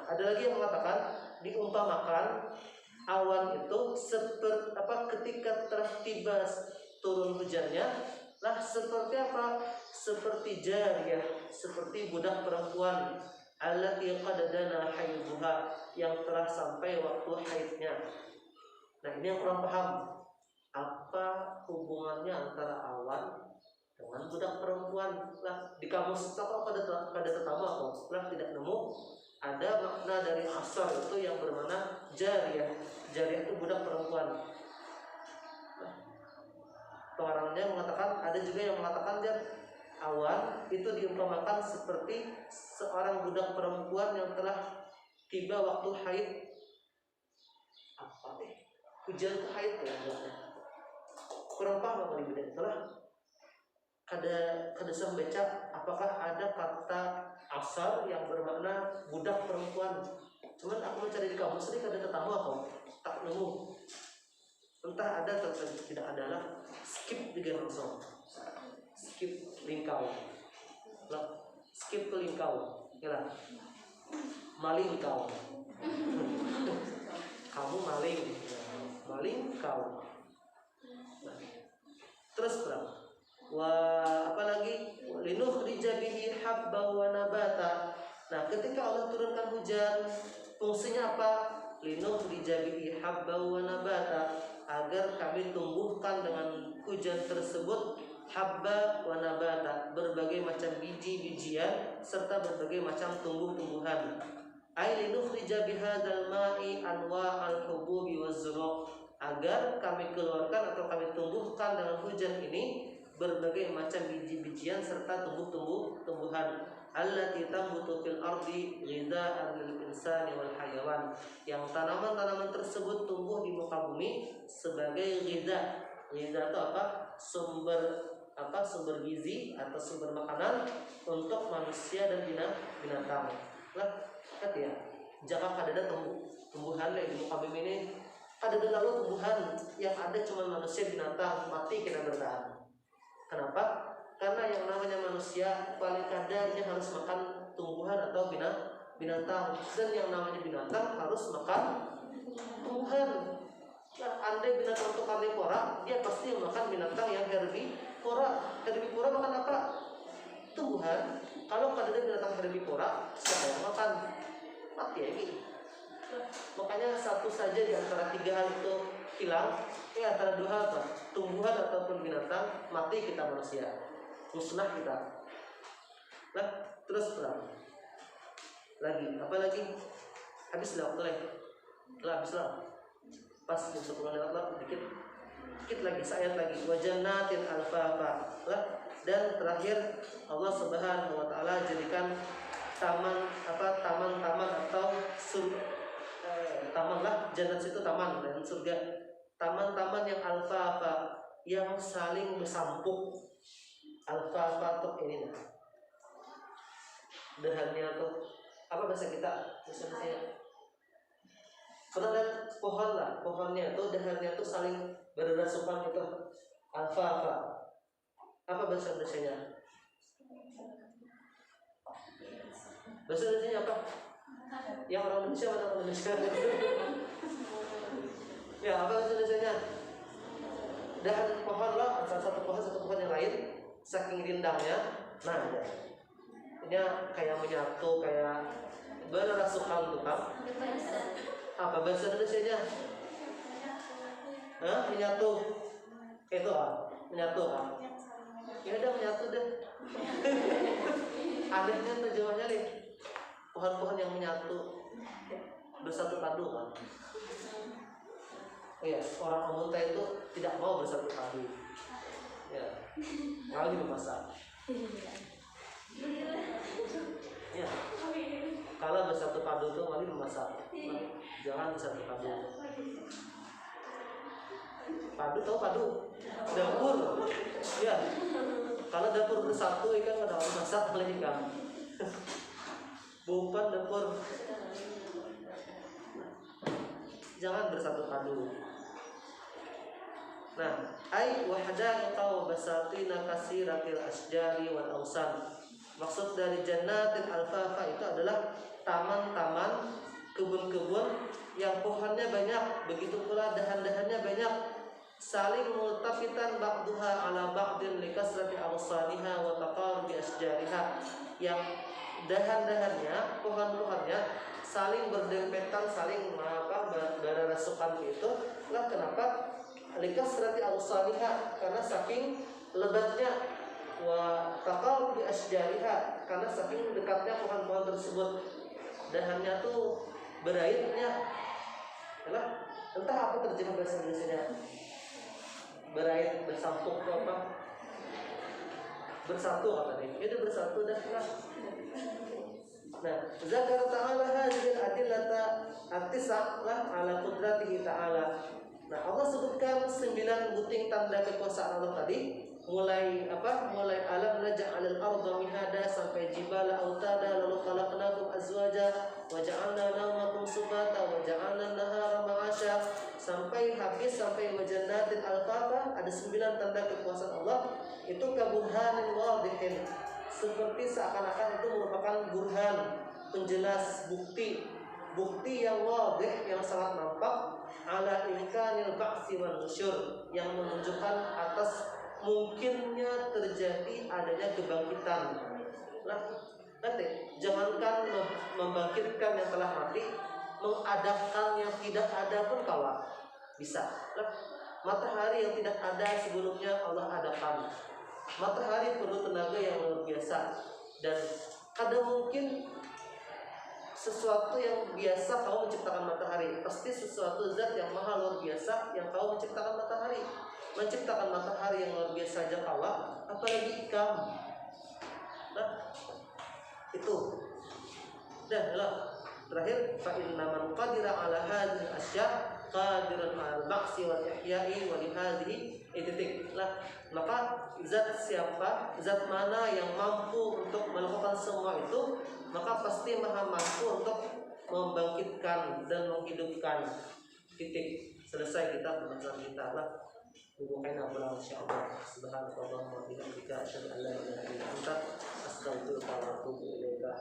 ada lagi yang mengatakan diumpamakan awan itu seperti ketika tiba turun hujannya, lah seperti apa? Seperti jariyah, seperti budak perempuan, allati qad dana hayduha, yang telah sampai waktu haidnya. Nah, ini yang kurang paham. Apa hubungannya antara awan dengan budak perempuan? Lah di kamus apa pada pertama kok lah tidak nemu ada makna dari asar itu yang bermakna jariyah. Jariyah itu budak perempuan. Pengarangnya mengatakan, ada juga yang mengatakan awan itu diumpamakan seperti seorang budak perempuan yang telah tiba waktu haid. Hujan itu haid ya, kurang paham apa ini itulah. Kada sah baca apakah ada kata asar yang bermakna budak perempuan. Cuman aku mencari di kamus ini kada ketemu aku, tak nemu. Entah ada atau tidak ada lah. Skip juga langsung. Skip lingkau. Lah, skip ke lingkau. Ya lah. Maling kau. Kamu maling. Maling kau. Nah, terus berapa? Apalagi linukhrija bihi habba wa nabata. Nah, ketika Allah turunkan hujan, fungsinya apa? Linukhrija bihi habba wa nabata, agar kami tumbuhkan dengan hujan tersebut habba wa nabata, berbagai macam biji-bijian serta berbagai macam tumbuh-tumbuhan. Ay linukhrija bihadzal ma'i anwa'al hububi waz-zuru', agar kami keluarkan atau kami tumbuhkan dengan hujan ini berbagai macam biji-bijian serta tumbuh-tumbuhan. Allati tambutu fil ardi ghidha'an lil insani wal hayawan, yang tanaman-tanaman tersebut tumbuh di muka bumi sebagai ghidha. Ghidha itu apa? Sumber sumber gizi atau sumber makanan untuk manusia dan binatang. Lah, ya. Jika kadada tumbuhan di muka bumi ini, kadada lalu tumbuhan yang ada cuma manusia binatang mati kita bertahan. Kenapa? Karena yang namanya manusia paling kadarnya harus makan tumbuhan atau binatang, dan yang namanya binatang harus makan tumbuhan. Nah, andai binatang itu karnivora, dia pasti makan binatang yang herbivora. Herbivora makan apa? Tumbuhan. Kalau ada binatang herbivora, siapa yang makan? Mati ya ini. Makanya satu saja di antara tiga hal itu hilang, antara dua hal apa? Tumbuhan ataupun binatang, mati kita manusia, musnah kita. Nah, terus berapa? Lagi, apa lagi? Habis lah, habis lah. Pas untuk lewat dikit lagi, sayat lagi. Wajanatin alfafa. Dan terakhir Allah Subhanahu wa taala jadikan taman atau taman lah, jannat itu taman dan surga. Taman-taman yang alfafa, yang saling bersampuk. Alfafa tuh ini nah. Dahannya tuh apa bahasa kita? Misalnya pernah lihat pohon lah, pohonnya tuh dahannya tuh saling berderasukan itu. Alfafa. Apa bahasa Indonesianya? Bahasa Indonesianya apa? Yang orang Indonesia mana orang Indonesia? Ya, apa bahasa Indonesianya? Dahan pohon lah, antara satu pohon yang lain, saking rindangnya. Nah, ya. Ini kayak menyatu, kayak berderasukan tuh kan? Apa bahasa Indonesianya? Menyatu. Itu menyatu kan? Ya udah menyatu deh. Anehnya terjemahnya nih, pohon-pohon yang menyatu bersatu padu kan? Iya, orang Omunta itu tidak mau bersatu padu. Ya, kali memasak. Ya, kalau bersatu padu tuh mari memasak. Jangan bersatu padu. Padu tahu padu? Dapur. Ya. Kalau dapur bersatu ikan kada masak lagi kan. Bukan dapur. Jangan bersatu padu. Nah, ai wahdaqa wa basatina kasiratil asjari wal awsan. Maksud dari jannatin alfafa itu adalah taman-taman, kebun-kebun yang pohonnya banyak, begitu pula dahan-dahannya banyak, saling multafitan ba'duha ala ba'din likasrati awsaniha wa taqarubi asjariha, yang dahan-dahannya, pohon-pohonnya saling berdempetan, saling berasukan itu. Lah kenapa? Likasrati awsaniha, karena saking lebatnya, wa taqarubi asjariha, karena saking dekatnya pohon-pohon tersebut. Dahannya tuh berairnya, entah apa terjemah bahasa Indonesia-nya. Berair, bersampuk atau apa? Bersatu katanya. Itu bersatu dah lah. Nah, zakar ta'ala hadhil adillata at-tis'a ala qudratihi ta'ala. Nah, Allah sebutkan 9 buting tanda kekuasaan Allah tadi. Mulai alam naj'alal arda mihada sampai jibala autada, lalu khalaqnakum azwaja wa ja'alna nawmakum subata wa ja'alna an-nahara ma'asya, sampai habis, sampai wajannatin alfafa. Ada 9 tanda kekuasaan Allah. Itu kaburhanin wadihin, seperti seakan-akan itu merupakan burhan, penjelas, bukti yang wadih, yang sangat nampak, ala imkanil ba'tsi wan nusyur, yang menunjukkan atas mungkinnya terjadi adanya kebangkitan. Nah, nanti jangankan membangkitkan yang telah mati, mengadakan yang tidak ada pun kalah bisa. Nah, matahari yang tidak ada sebelumnya Allah adakan. Matahari perlu tenaga yang luar biasa, dan ada mungkin sesuatu yang biasa kau menciptakan matahari, pasti sesuatu zat yang maha luar biasa yang kau menciptakan matahari. Menciptakan matahari yang luar biasa aja kalah, apalagi kamu. Nah, itu. Dan terakhir, fa inna man qadira ala hadhihi asya qadiran al ba'si wal ihya'i wa li hadhihi titik lah. Maka zat siapa, zat mana yang mampu untuk melakukan semua itu, maka pasti maha mampu untuk membangkitkan dan menghidupkan. Titik. Selesai kita pembahasan kita lah. Bukaina pulang insyaallah. Subhanallah wa bihamdika asyhadu an la ilaha illa anta astaghfiruka wa atubu ilaika.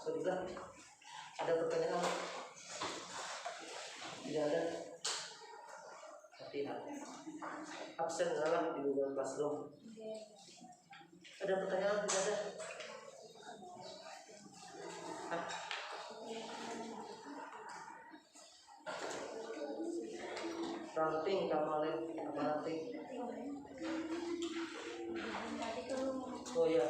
Sudah. Ada pertanyaan? Tidak ada. Hati-hati. Absen ngalah di Google Classroom. Ada pertanyaan? Tidak ada. Ranting kamalin apa ranting? Oh ya.